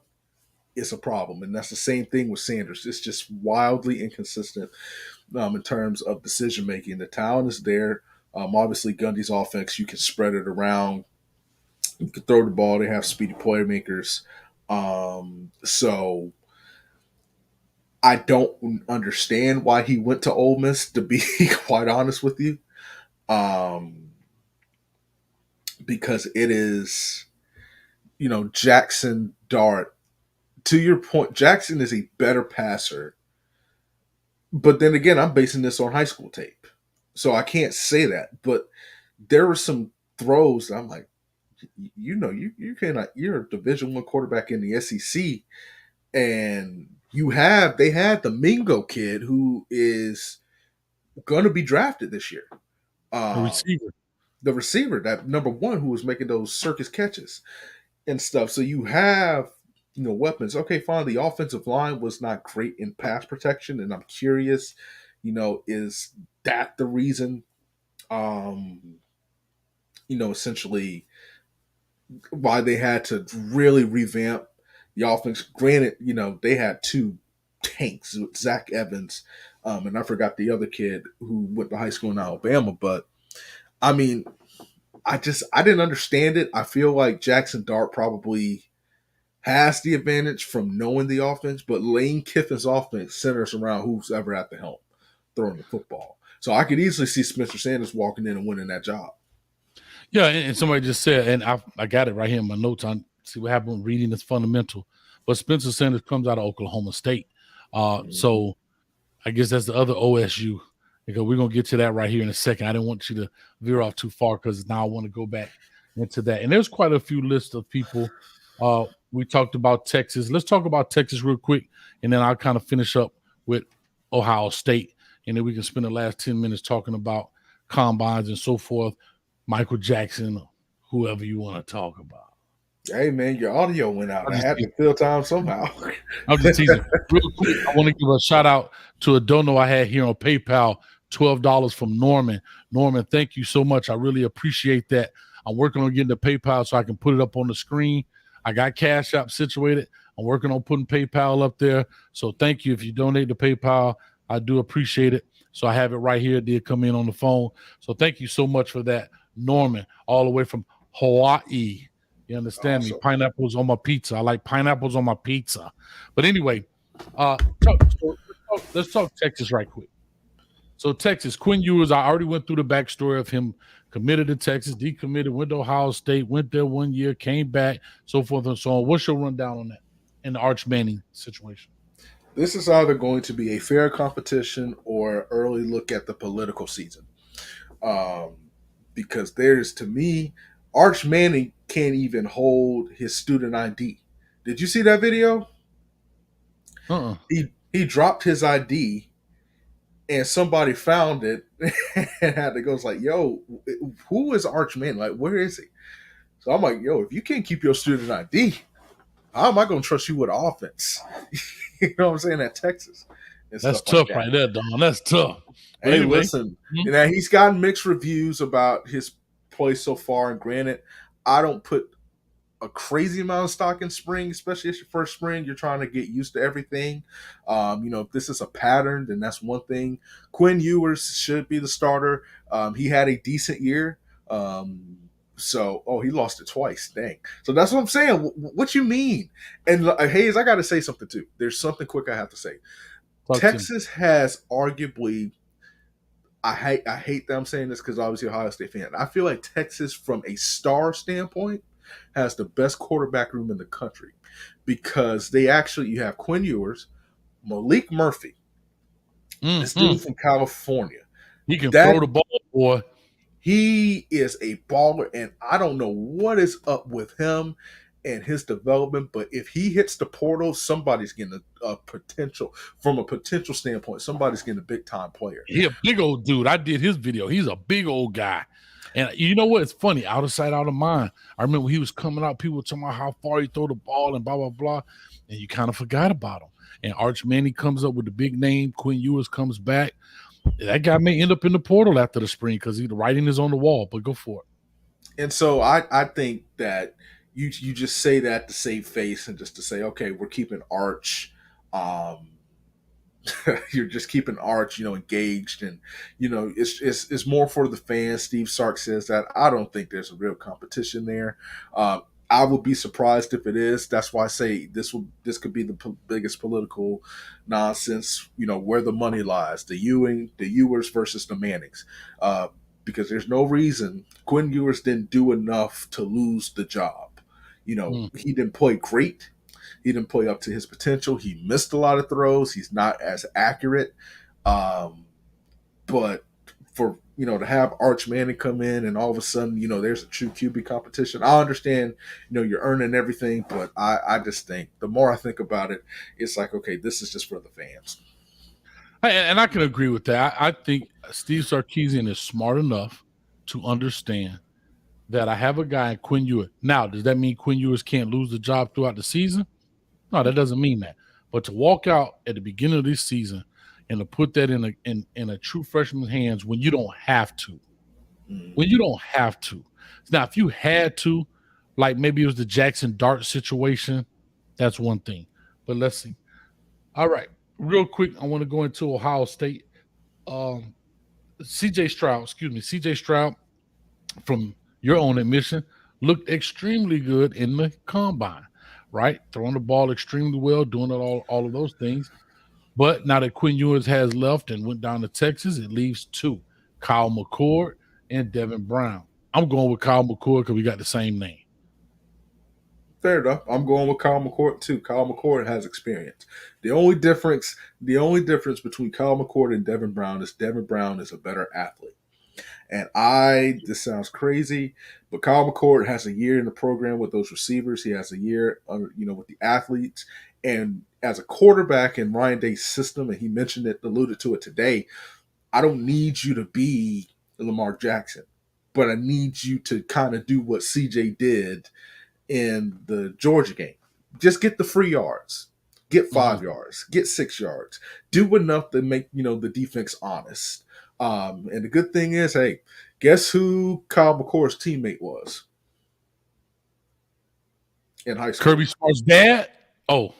it's a problem. And that's the same thing with Sanders. It's just wildly inconsistent in terms of decision making. The talent is there. Obviously, Gundy's offense, you can spread it around. You can throw the ball. They have speedy playmakers. So I don't understand why he went to Ole Miss, to be quite honest with you. Because it is, Jackson Dart. To your point, Jackson is a better passer. But then again, I'm basing this on high school tape. So I can't say that. But there were some throws that I'm like, you cannot, you're a Division I quarterback in the SEC. And they had the Mingo kid who is going to be drafted this year. The receiver, that number one, who was making those circus catches and stuff. So you have, weapons. Okay, fine. The offensive line was not great in pass protection, and I'm curious, is that the reason, essentially why they had to really revamp the offense? Granted, they had two tanks with Zach Evans, and I forgot the other kid who went to high school in Alabama, but I mean, I didn't understand it. I feel like Jackson Dart probably has the advantage from knowing the offense, but Lane Kiffin's offense centers around who's ever at the helm throwing the football. So I could easily see Spencer Sanders walking in and winning that job. Yeah, and somebody just said, and I got it right here in my notes on see what happened. Reading is fundamental, but Spencer Sanders comes out of Oklahoma State, so I guess that's the other OSU. Because we're gonna get to that right here in a second. I didn't want you to veer off too far because now I want to go back into that. And there's quite a few lists of people. We talked about Texas. Let's talk about Texas real quick, and then I'll kind of finish up with Ohio State, and then we can spend the last 10 minutes talking about combines and so forth. Michael Jackson, whoever you want to talk about. Hey, man, your audio went out. I had to fill time somehow. I'm just teasing. Real quick, I want to give a shout out to a dono I had here on PayPal, $12 from Norman. Norman, thank you so much. I really appreciate that. I'm working on getting the PayPal so I can put it up on the screen. I got Cash App situated. I'm working on putting PayPal up there. So thank you if you donate to PayPal. I do appreciate it. So I have it right here. It did come in on the phone. So thank you so much for that, Norman, all the way from Hawaii. You understand me? Pineapples on my pizza. I like pineapples on my pizza. But anyway, let's talk Texas right quick. So Texas, Quinn Ewers, I already went through the backstory of him. Committed to Texas, decommitted, went to Ohio State, went there 1 year, came back, so forth and so on. What's your rundown on that in the Arch Manning situation? This is either going to be a fair competition or early look at the political season. because there's, to me, Arch Manning can't even hold his student ID. Did you see that video? Uh-uh. He dropped his ID and somebody found it and had to go. It's like, yo, who is Arch Manning? Like, where is he? So I'm like, yo, if you can't keep your student ID, how am I going to trust you with offense? You know what I'm saying? At Texas and That's stuff like tough that. right there, Don. That's tough. But Hey, anyway, listen, now he's gotten mixed reviews about his play so far. And granted, I don't put a crazy amount of stock in spring, especially as your first spring. You're trying to get used to everything. If this is a pattern, then that's one thing. Quinn Ewers should be the starter. He had a decent year. He lost it twice. Dang. So that's what I'm saying. What you mean? And Hayes, I got to say something too. There's something quick I have to say. talk to me. Texas has arguably. I hate that I'm saying this because obviously Ohio State fan. I feel like Texas, from a star standpoint, has the best quarterback room in the country because you have Quinn Ewers, Malik Murphy, this dude from California. He can That throw the ball, boy. He is a baller, and I don't know what is up with him and his development, but if he hits the portal, somebody's getting a potential, from a potential standpoint, somebody's getting a big time player. He a big old dude. I did his video. He's a big old guy. And you know what? It's funny. Out of sight, out of mind. I remember when he was coming out, people were talking about how far he throw the ball and blah, blah, blah. And you kind of forgot about him. And Arch Manning comes up with the big name. Quinn Ewers comes back. That guy may end up in the portal after the spring because the writing is on the wall, but go for it. And so I think that you just say that to save face and just to say, okay, we're keeping Arch. You're just keeping Arch, engaged, and it's more for the fans. Steve Sark says that. I don't think there's a real competition there. I would be surprised if it is. That's why I say this could be the biggest political nonsense. Where the money lies: the Ewers versus the Mannings. Because there's no reason Quinn Ewers didn't do enough to lose the job. He didn't play great. He didn't play up to his potential. He missed a lot of throws. He's not as accurate. But for to have Arch Manning come in and all of a sudden, there's a true QB competition. I understand, you're earning everything, but I just think the more I think about it, it's like, okay, this is just for the fans. And I can agree with that. I think Steve Sarkisian is smart enough to understand that I have a guy in Quinn Ewers. Now, does that mean Quinn Ewers can't lose the job throughout the season? No, that doesn't mean that. But to walk out at the beginning of this season and to put that in a true freshman's hands when you don't have to. When you don't have to. Now, if you had to, like maybe it was the Jackson Dart situation, that's one thing. But let's see. All right. Real quick, I want to go into Ohio State. CJ Stroud, from your own admission, looked extremely good in the combine, right? Throwing the ball extremely well, doing all of those things. But now that Quinn Ewers has left and went down to Texas, it leaves two, Kyle McCord and Devin Brown. I'm going with Kyle McCord because we got the same name. Fair enough. I'm going with Kyle McCord too. Kyle McCord has experience. The only difference between Kyle McCord and Devin Brown is Devin Brown is a better athlete. And this sounds crazy, but Kyle McCord has a year in the program with those receivers. He has a year, with the athletes. And as a quarterback in Ryan Day's system, and he alluded to it today, I don't need you to be Lamar Jackson, but I need you to kind of do what CJ did in the Georgia game. Just get the free yards, get 5 yards, get 6 yards, do enough to make, the defense honest. And the good thing is, hey, guess who Kyle McCord's teammate was in high school? Kirby Smart's dad? Oh.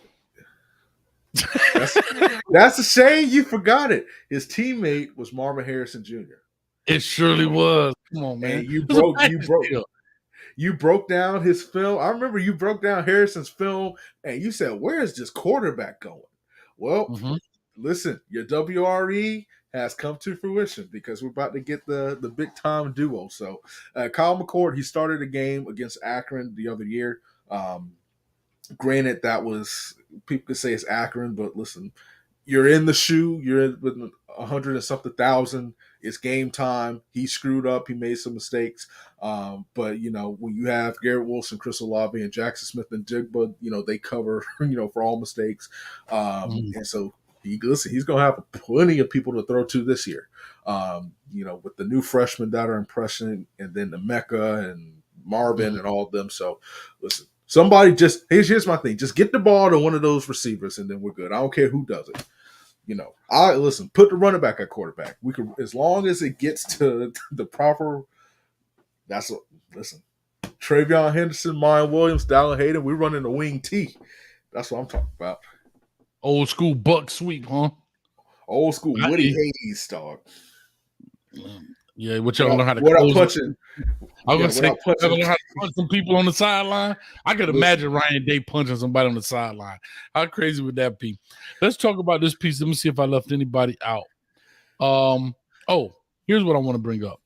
That's a shame you forgot it. His teammate was Marvin Harrison Jr. It surely was. Come on, man. And you broke down his film. I remember you broke down Harrison's film and you said, where is this quarterback going? Well, listen, your WRE has come to fruition because we're about to get the big time duo. So Kyle McCord, he started a game against Akron the other year. Granted, that was, people could say it's Akron, but listen, you're in the shoe. You're in with 100 and something thousand. It's game time. He screwed up. He made some mistakes. But when you have Garrett Wilson, Chris Olave, and Jackson Smith and Jigba, they cover for all mistakes. And so he's going to have plenty of people to throw to this year. With the new freshmen that are impressing, and then the Mecca and Marvin and all of them. So listen. Somebody here's my thing. Just get the ball to one of those receivers, and then we're good. I don't care who does it. Put the running back at quarterback. We could, as long as it gets to the proper. Listen. Travion Henderson, Mayan Williams, Dallin Hayden. We're running the wing T. That's what I'm talking about. Old school buck sweep, huh? Old school Woody Hayes, dog. Yeah, what y'all learn how to close punching. I was gonna say, learn how to punch some people on the sideline. I could imagine Ryan Day punching somebody on the sideline. How crazy would that be? Let's talk about this piece. Let me see if I left anybody out. Here's what I want to bring up.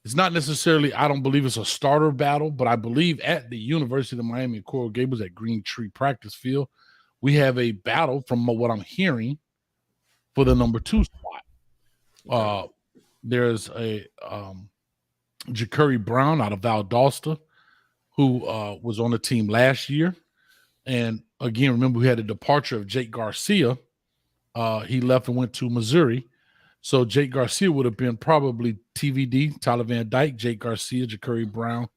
It's not necessarily, I don't believe it's a starter battle, but I believe at the University of Miami and Coral Gables at Green Tree Practice Field, we have a battle from what I'm hearing for the number 2 spot. There's a Ja'Curry Brown out of Valdosta who was on the team last year. And again, remember we had the departure of Jake Garcia. He left and went to Missouri. So Jake Garcia would have been probably TVD, Tyler Van Dyke, Jake Garcia, Ja'Curry Brown,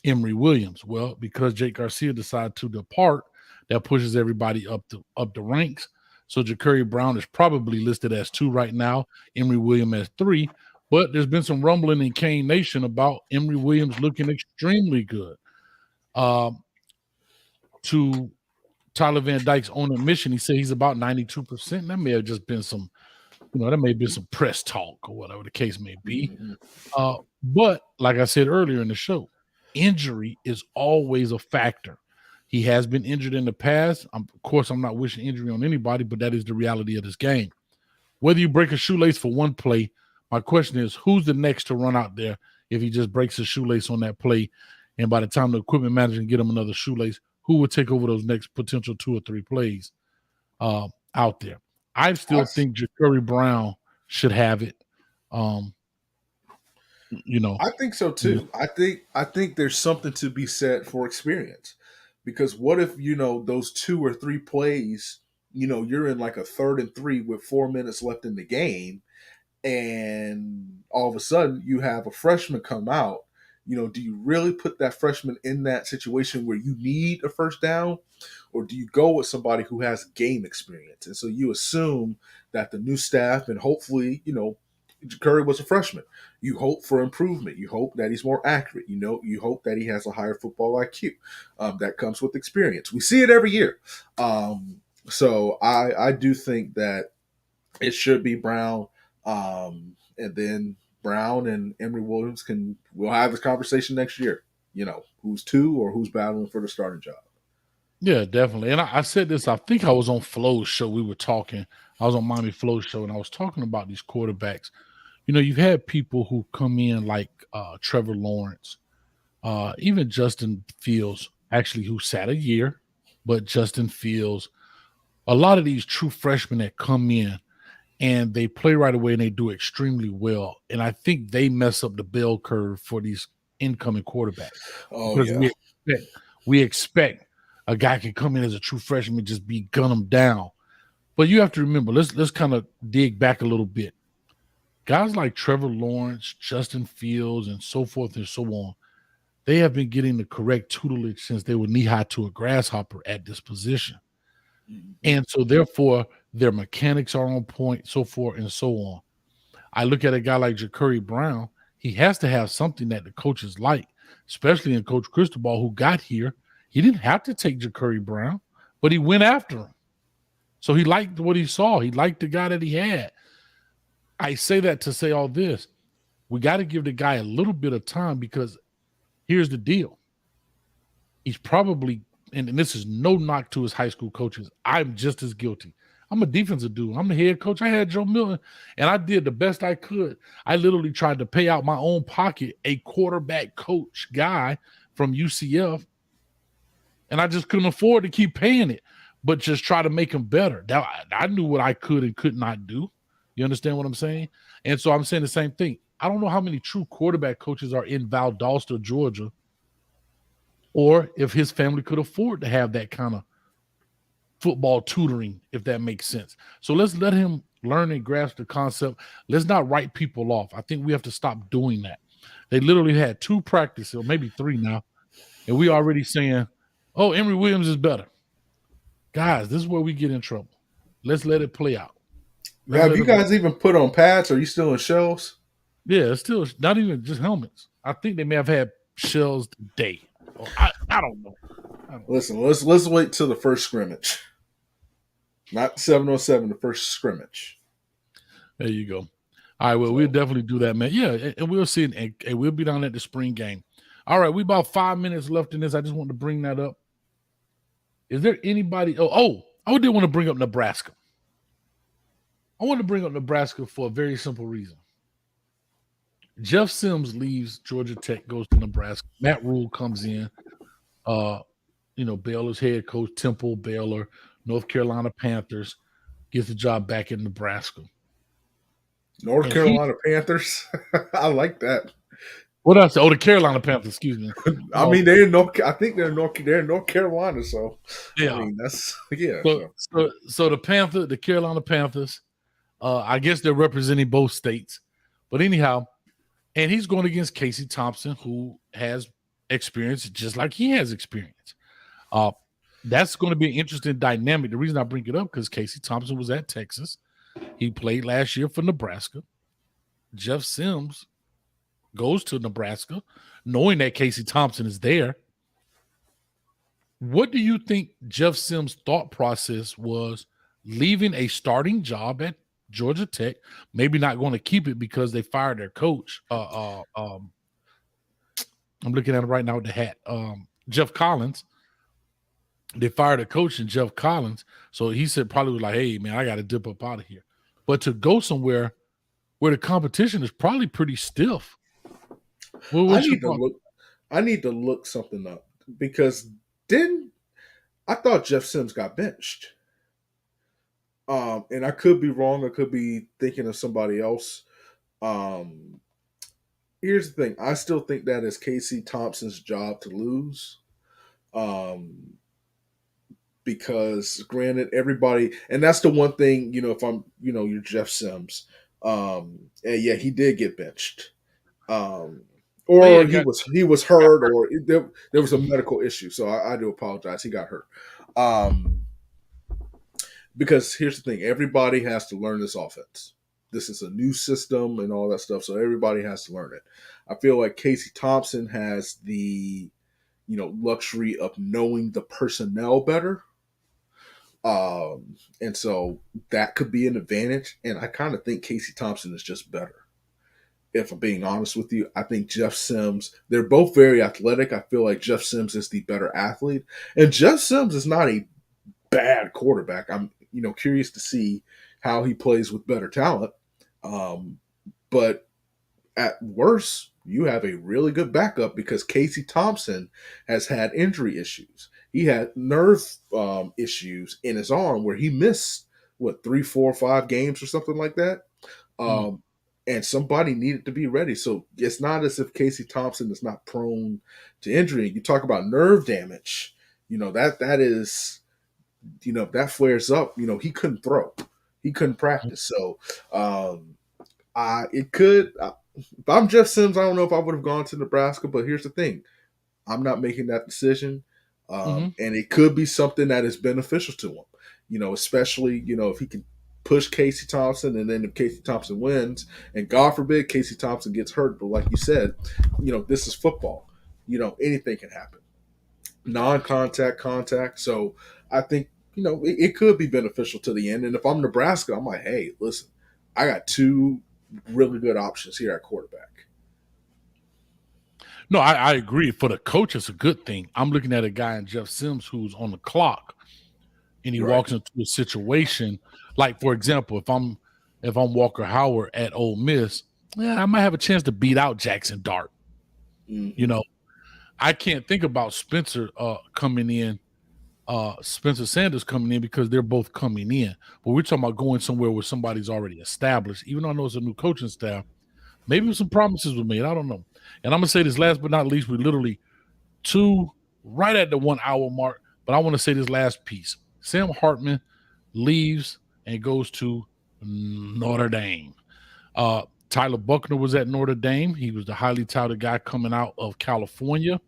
Emory Williams. Well, because Jake Garcia decided to depart, that pushes everybody up the ranks. So Ja'Curry Brown is probably listed as 2 right now, Emory Williams as 3. But there's been some rumbling in Kane Nation about Emory Williams looking extremely good. To Tyler Van Dyke's own admission, he said he's about 92%. That may have just been some, that may have been some press talk or whatever the case may be. But like I said earlier in the show, injury is always a factor. He has been injured in the past. Of course, I'm not wishing injury on anybody, but that is the reality of this game. Whether you break a shoelace for one play, my question is, who's the next to run out there if he just breaks his shoelace on that play? And by the time the equipment manager can get him another shoelace, who would take over those next potential 2 or 3 plays out there? I still think Ja'Curry Brown should have it. I think so too. I think there's something to be said for experience, because what if those 2 or 3 plays, you're in like a 3rd and 3 with 4 minutes left in the game, and all of a sudden you have a freshman come out. Do you really put that freshman in that situation where you need a first down, or do you go with somebody who has game experience? And so you assume that the new staff, and hopefully, Curry was a freshman. You hope for improvement. You hope that he's more accurate. You hope that he has a higher football IQ. That comes with experience. We see it every year. So I do think that it should be Brown, and then Brown and Emory Williams we'll have this conversation next year. Who's 2 or who's battling for the starting job. Yeah, definitely. And I said this, I think I was on Flo's show. We were talking. I was on Miami Flo's show, and I was talking about these quarterbacks. You've had people who come in like Trevor Lawrence, even Justin Fields, actually, who sat a year, but Justin Fields, a lot of these true freshmen that come in and they play right away and they do extremely well. And I think they mess up the bell curve for these incoming quarterbacks. Oh, because yeah. We expect a guy can come in as a true freshman and just gun him down. But you have to remember, let's kind of dig back a little bit. Guys like Trevor Lawrence, Justin Fields, and so forth and so on, they have been getting the correct tutelage since they were knee-high to a grasshopper at this position. And so therefore, their mechanics are on point, so forth and so on. I look at a guy like Ja'Curry Brown. He has to have something that the coaches like, especially in Coach Cristobal, who got here. He didn't have to take Ja'Curry Brown, but he went after him. So he liked what he saw. He liked the guy that he had. I say that to say all this. We got to give the guy a little bit of time, because here's the deal. He's probably, and this is no knock to his high school coaches, I'm just as guilty. I'm a defensive dude. I'm the head coach. I had Joe Milton, and I did the best I could. I literally tried to pay out my own pocket a quarterback coach guy from UCF, and I just couldn't afford to keep paying it. but just try to make him better. Now, I knew what I could and could not do. You understand what I'm saying? And so I'm saying the same thing. I don't know how many true quarterback coaches are in Valdosta, Georgia, or if his family could afford to have that kind of football tutoring, if that makes sense. So let's let him learn and grasp the concept. Let's not write people off. I think we have to stop doing that. They literally had 2 practices, or maybe 3 now, and we already saying, oh, Emory Williams is better. Guys, this is where we get in trouble. Let's let it play out. Have you guys even put on pads? Are you still in shells? Yeah, it's still not even just helmets. I think they may have had shells today. I don't know. Listen, let's wait till the first scrimmage. Not 707, the first scrimmage. There you go. All right, well, we'll definitely do that, man. Yeah, and we'll see it, and we'll be down at the spring game. All right, we about 5 minutes left in this. I just wanted to bring that up. Is there anybody? I did want to bring up Nebraska. I want to bring up Nebraska for a very simple reason. Jeff Sims leaves Georgia Tech, goes to Nebraska. Matt Rule comes in. Baylor's head coach, Temple, Baylor, North Carolina Panthers, gets the job back in Nebraska. North Carolina Panthers? I like that. What did I say? Oh, the Carolina Panthers, excuse me. I mean, they're in North Carolina, so yeah. I mean that's yeah. So the Carolina Panthers, I guess they're representing both states. But anyhow, and he's going against Casey Thompson, who has experience just like he has experience. That's going to be an interesting dynamic. The reason I bring it up because Casey Thompson was at Texas. He played last year for Nebraska. Jeff Sims goes to Nebraska, knowing that Casey Thompson is there. What do you think Jeff Sims' thought process was leaving a starting job at Georgia Tech, maybe not going to keep it because they fired their coach? I'm looking at it right now with the hat. Jeff Collins. They fired a coach in Jeff Collins. So he said probably was like, hey, man, I got to dip up out of here. But to go somewhere where the competition is probably pretty stiff. I need to look something up because I thought Jeff Sims got benched. And I could be wrong. I could be thinking of somebody else. Here's the thing. I still think that is Casey Thompson's job to lose. Because granted, everybody, and that's the one thing, if I'm, you're Jeff Sims. And yeah, he did get benched. Or he was hurt, or there was a medical issue. So I do apologize. He got hurt. Because here's the thing: everybody has to learn this offense. This is a new system and all that stuff, so everybody has to learn it. I feel like Casey Thompson has the, luxury of knowing the personnel better. And so that could be an advantage. And I kind of think Casey Thompson is just better. If I'm being honest with you, I think Jeff Sims, they're both very athletic. I feel like Jeff Sims is the better athlete. And Jeff Sims is not a bad quarterback. I'm, curious to see how he plays with better talent. But at worst, you have a really good backup because Casey Thompson has had injury issues. He had nerve issues in his arm where he missed, 3, 4, 5 games or something like that. And somebody needed to be ready. So it's not as if Casey Thompson is not prone to injury. You talk about nerve damage, that is, that flares up. He couldn't throw. He couldn't practice. So it could if I'm Jeff Sims, I don't know if I would have gone to Nebraska, but here's the thing. I'm not making that decision. And it could be something that is beneficial to him, especially, if he can push Casey Thompson, and then if Casey Thompson wins, and God forbid Casey Thompson gets hurt, but like you said, this is football. Anything can happen. Non-contact, contact. So I think, it could be beneficial to the end. And if I'm Nebraska, I'm like, hey, listen, I got 2 really good options here at quarterback. No, I agree. For the coach, it's a good thing. I'm looking at a guy in Jeff Sims who's on the clock, and he walks into a situation like, for example, if I'm Walker Howard at Ole Miss, I might have a chance to beat out Jackson Dart. I can't think about Spencer coming in Spencer Sanders coming in because they're both coming in. But we're talking about going somewhere where somebody's already established. Even though I know it's a new coaching staff, maybe some promises were made. I don't know. And I'm gonna say this last but not least, we're literally right at the 1 hour mark. But I want to say this last piece. Sam Hartman leaves and goes to Notre Dame. Tyler Buckner was at Notre Dame. He was the highly touted guy coming out of California.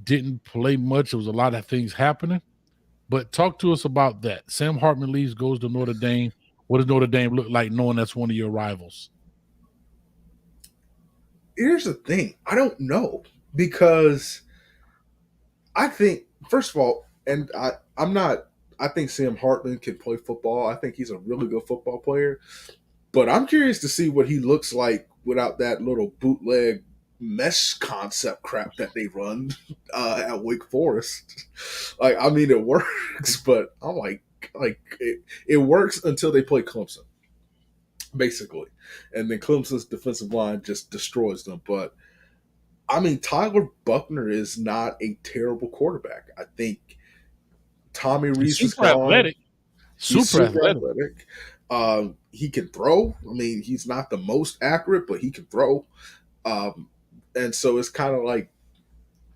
Didn't play much. There was a lot of things happening. But talk to us about that. Sam Hartman leaves, goes to Notre Dame. What does Notre Dame look like knowing that's one of your rivals? Here's the thing. I don't know because I think, first of all, and I think Sam Hartman can play football. I think he's a really good football player. But I'm curious to see what he looks like without that little bootleg mesh concept crap that they run at Wake Forest. Like, I mean, it works, but I'm like it works until they play Clemson, basically, and then Clemson's defensive line just destroys them. But I mean, Tyler Buckner is not a terrible quarterback. I think Tommy Rees is super gone. athletic. He's Super super athletic. He can throw. I mean, he's not the most accurate, but he can throw. And so it's kind of like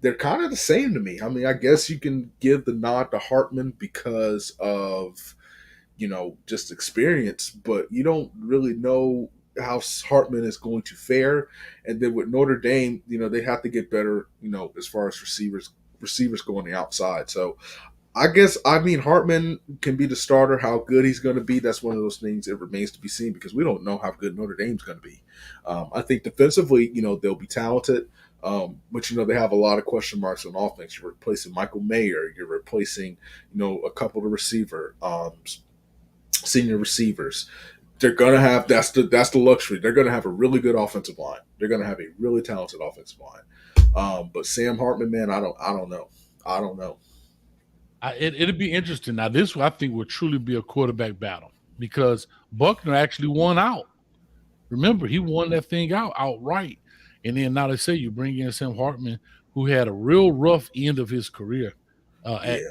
they're kind of the same to me. I mean, I guess you can give the nod to Hartman because of, just experience, but you don't really know how Hartman is going to fare. And then with Notre Dame, they have to get better, as far as receivers go on the outside. So Hartman can be the starter. How good he's going to be, that's one of those things that remains to be seen because we don't know how good Notre Dame's going to be. I think defensively, they'll be talented, but they have a lot of question marks on offense. You're replacing Michael Mayer. You're replacing, a couple of senior receivers. They're going to have that's the luxury. They're going to have a really good offensive line. They're going to have a really talented offensive line. But Sam Hartman, man, I don't know. It'd be interesting. Now, this I think will truly be a quarterback battle because Buckner actually won out. Remember, he won that thing outright. And then now they say you bring in Sam Hartman, who had a real rough end of his career at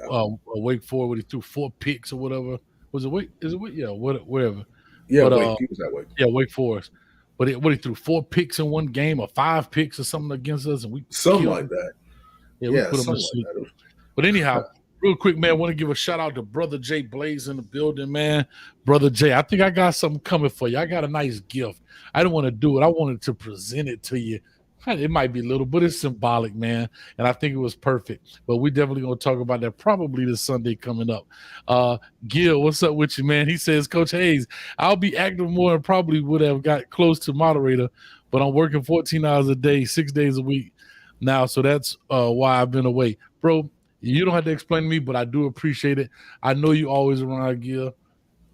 Wake Forest, where he threw 4 picks or whatever. Was it Wake? Is it Wake? Yeah, whatever. Yeah, but, he was that way. Yeah, Wake Forest. But he threw 4 picks in one game or 5 picks or something against us, and we something like that. Yeah, we put him to sleep. Like but anyhow, real quick, man, I want to give a shout out to Brother Jay Blaze in the building, man. Brother Jay, I think I got something coming for you. I got a nice gift. I didn't want to do it. I wanted to present it to you. It might be little, but it's symbolic, man. And I think it was perfect. But we definitely going to talk about that probably this Sunday coming up. Gil, what's up with you, man? He says, Coach Hayes, I'll be active more and probably would have got close to moderator, but I'm working 14 hours a day, 6 days a week now. So that's why I've been away. Bro, you don't have to explain to me, but I do appreciate it. I know you always around, Gil.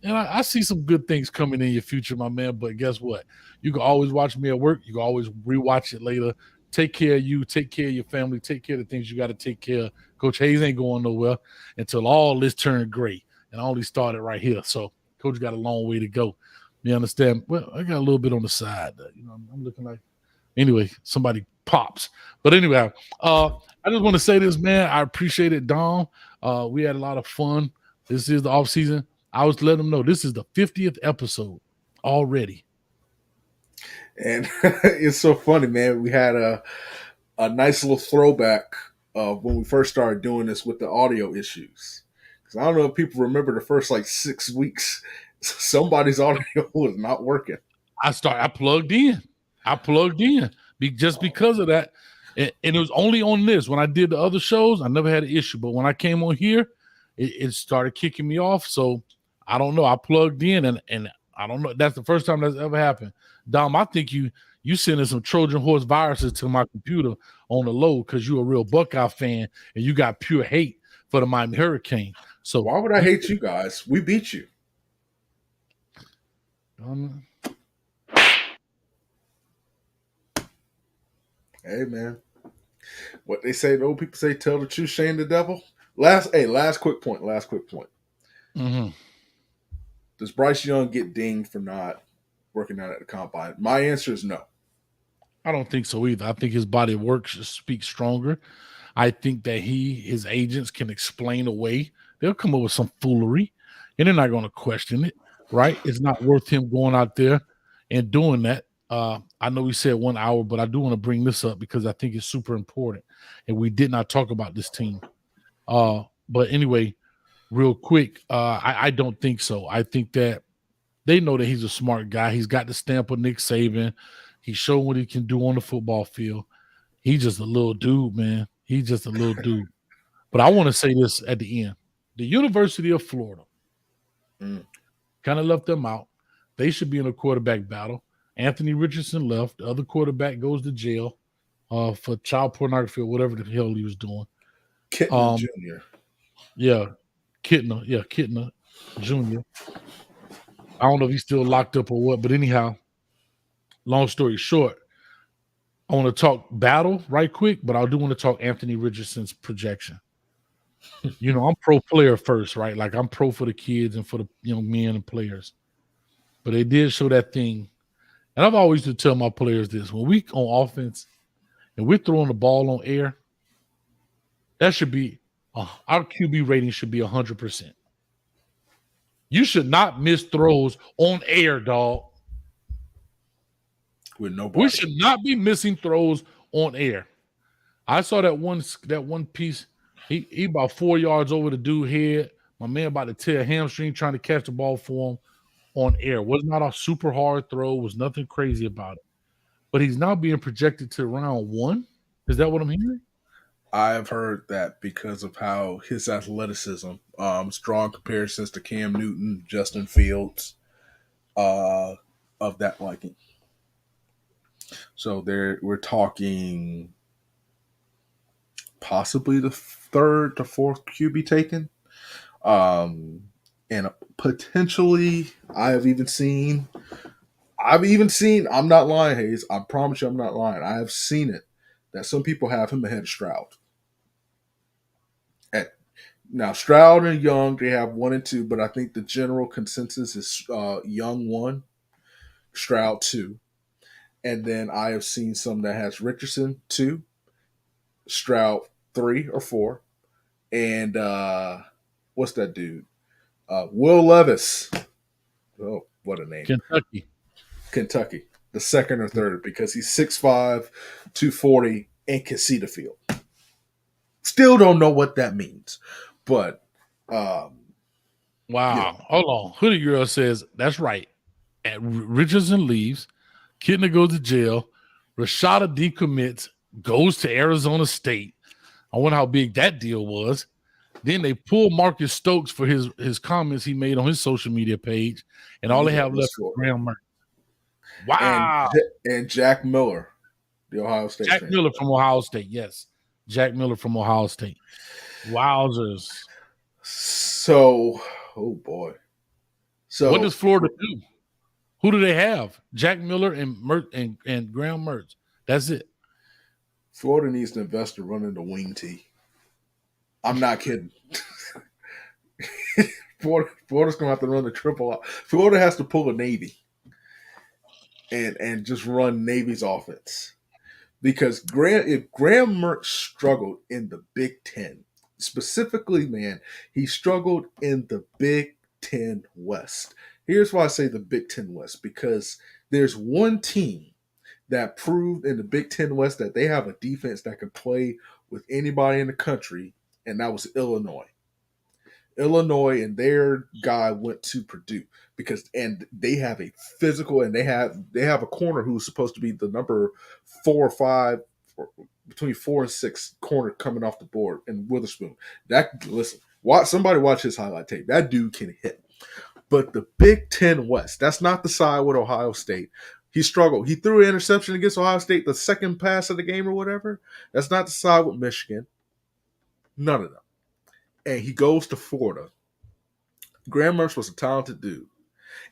And I see some good things coming in your future, my man. But guess what? You can always watch me at work. You can always rewatch it later. Take care of you. Take care of your family. Take care of the things you got to take care of. Coach Hayes ain't going nowhere until all this turned gray. And I only started right here. So Coach got a long way to go. You understand? Well, I got a little bit on the side. I'm looking like – anyway, somebody pops. But anyway, I just want to say this, man. I appreciate it, Dom. We had a lot of fun. This is the off season. I was letting them know this is the 50th episode already. And it's so funny, man. We had a nice little throwback of when we first started doing this with the audio issues. Because I don't know if people remember the first 6 weeks, somebody's audio was not working. I plugged in. Just because of that. And it was only on this. When I did the other shows, I never had an issue. But when I came on here, it started kicking me off. So I don't know. I plugged in and I don't know. That's the first time that's ever happened. Dom, I think you sending some Trojan horse viruses to my computer on the low because you're a real Buckeye fan and you got pure hate for the Miami Hurricane. So why would I hate you guys? We beat you. Hey, man. What they say, the old people say, tell the truth, shame the devil. Last quick point. Mm-hmm. Does Bryce Young get dinged for not working out at the combine? My answer is no. I don't think so either. I think his body of work should speak stronger. I think that his agents can explain away. They'll come up with some foolery, and they're not going to question it, right? It's not worth him going out there and doing that. I know we said 1 hour, but I do want to bring this up because I think it's super important, and we did not talk about this team. But anyway, real quick, I don't think so. I think that they know that he's a smart guy. He's got the stamp of Nick Saban. He's shown what he can do on the football field. He's just a little dude, man. He's just a little dude. But I want to say this at the end. The University of Florida kind of left them out. They should be in a quarterback battle. Anthony Richardson left. The other quarterback goes to jail for child pornography or whatever the hell he was doing. Kittner Jr. Yeah, Kittner Jr. I don't know if he's still locked up or what, but anyhow, long story short, I want to talk battle right quick, but I do want to talk Anthony Richardson's projection. I'm pro player first, right? Like I'm pro for the kids and for the young men and players. But they did show that thing. And I've always used to tell my players this. When we on offense and we're throwing the ball on air, that should be our QB rating should be 100%. You should not miss throws on air, dog. With nobody. We should not be missing throws on air. I saw that one piece. He about 4 yards over the dude's head. My man about to tear a hamstring trying to catch the ball for him on air. Was not a super hard throw. Was nothing crazy about it. But he's now being projected to round 1. Is that what I'm hearing? I've heard that because of how his athleticism, strong comparisons to Cam Newton, Justin Fields, of that liking. So we're talking possibly the 3rd to 4th QB taken. And potentially I've even seen, I'm not lying, Hayes. I promise you I'm not lying. I have seen it that some people have him ahead of Stroud. Now, Stroud and Young, they have 1 and 2, but I think the general consensus is Young 1, Stroud 2. And then I have seen some that has Richardson 2, Stroud 3 or 4, and what's that dude? Will Levis. Oh, what a name. Kentucky. The 2nd or 3rd, because he's 6'5", 240, and can see the field. Still don't know what that means. But wow. Hold on. Hoodie Girl says that's right. And Richardson leaves. Kittner goes to jail. Rashada decommits, goes to Arizona State. I wonder how big that deal was. Then they pull Marcus Stokes for his comments he made on his social media page, and all they have left is Graham Mertz. Wow. And Jack Miller, the Ohio State fan. Miller from Ohio State, yes. Jack Miller from Ohio State. Wowzers. So, oh boy. So what does Florida do? Who do they have? Jack Miller and Graham Mertz. That's it. Florida needs to invest in running the wing tee. I'm not kidding. Florida's going to have to run the triple. Florida has to pull a Navy and just run Navy's offense. Because if Graham Mertz struggled in the Big Ten, specifically, man, he struggled in the Big Ten West. Here's why I say the Big Ten West, because there's one team that proved in the Big Ten West that they have a defense that can play with anybody in the country, and that was Illinois. Illinois and their guy went to Purdue and they have a physical, and they have a corner who's supposed to be the number 4 or 5, between 4 and 6 corner coming off the board, and Witherspoon. Somebody watch his highlight tape. That dude can hit. But the Big Ten West, that's not the side with Ohio State. He struggled. He threw an interception against Ohio State, the second pass of the game or whatever. That's not the side with Michigan. None of them. And he goes to Florida. Graham Mertz was a talented dude.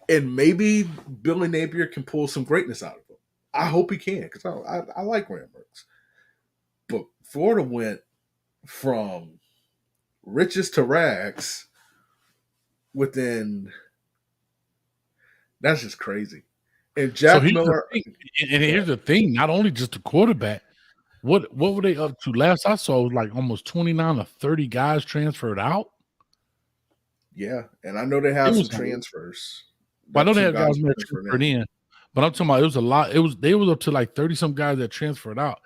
And maybe Billy Napier can pull some greatness out of him. I hope he can, because I like Graham Mertz. But Florida went from riches to rags within. That's just crazy. And Jack Miller. Here's the thing. Not only just the quarterback, What were they up to? Last I saw it was like almost 29 or 30 guys transferred out. Yeah, and I know they It have some was transfers. I know they Some had guys that transferred transferred in. in, but I'm talking about it was a lot. They was up to like 30 some guys that transferred out.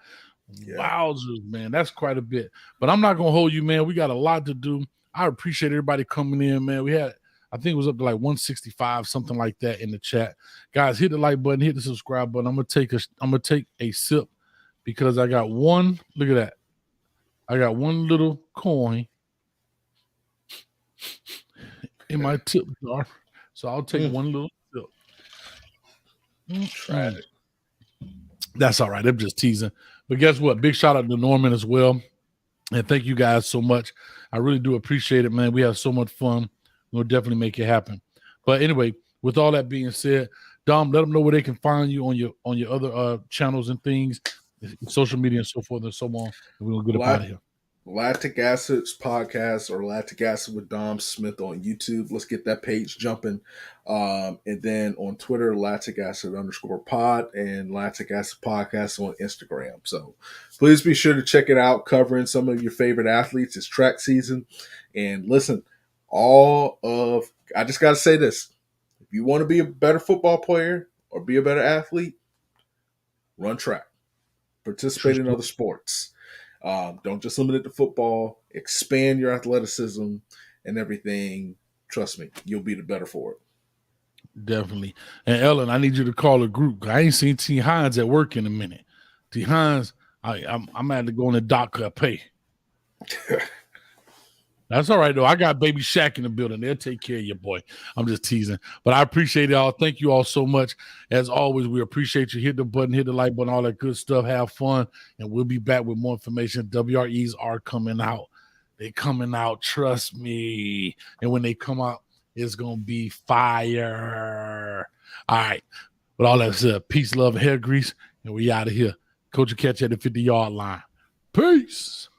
Yeah. Wowzers, man, that's quite a bit. But I'm not gonna hold you, man. We got a lot to do. I appreciate everybody coming in, man. We had, I think it was up to like 165, something like that in the chat. Guys, hit the like button, hit the subscribe button. I'm gonna take a sip because I got one. Look at that. I got one little coin in my tip jar. So I'll take one little sip. Try it. That's all right. I'm just teasing. But guess what? Big shout out to Norman as well. And thank you guys so much. I really do appreciate it, man. We have so much fun. We'll definitely make it happen. But anyway, with all that being said, Dom, let them know where they can find you on your other channels and things, social media and so forth and so on. And we'll get up out of here. Lactic Acids Podcast or Lactic Acid with Dom Smith on YouTube. Let's get that page jumping. And then on Twitter, Lactic Acid _pod and Lactic Acid Podcast on Instagram. So please be sure to check it out, covering some of your favorite athletes. It's track season. And listen, I just got to say this. If you want to be a better football player or be a better athlete, run track. Participate in other sports. Don't just limit it to football. Expand your athleticism and everything. Trust me, you'll be the better for it. Definitely. And Ellen, I need you to call a group. I ain't seen T. Hines at work in a minute. T. Hines, I'm at to go on the dock pay. That's all right, though. I got Baby Shaq in the building. They'll take care of your boy. I'm just teasing. But I appreciate y'all. Thank you all so much. As always, we appreciate you. Hit the button, hit the like button, all that good stuff. Have fun. And we'll be back with more information. WREs are coming out. They're coming out. Trust me. And when they come out, it's going to be fire. All right. With all that said, peace, love, and hair grease. And we out of here. Coach will catch you at the 50-yard line. Peace.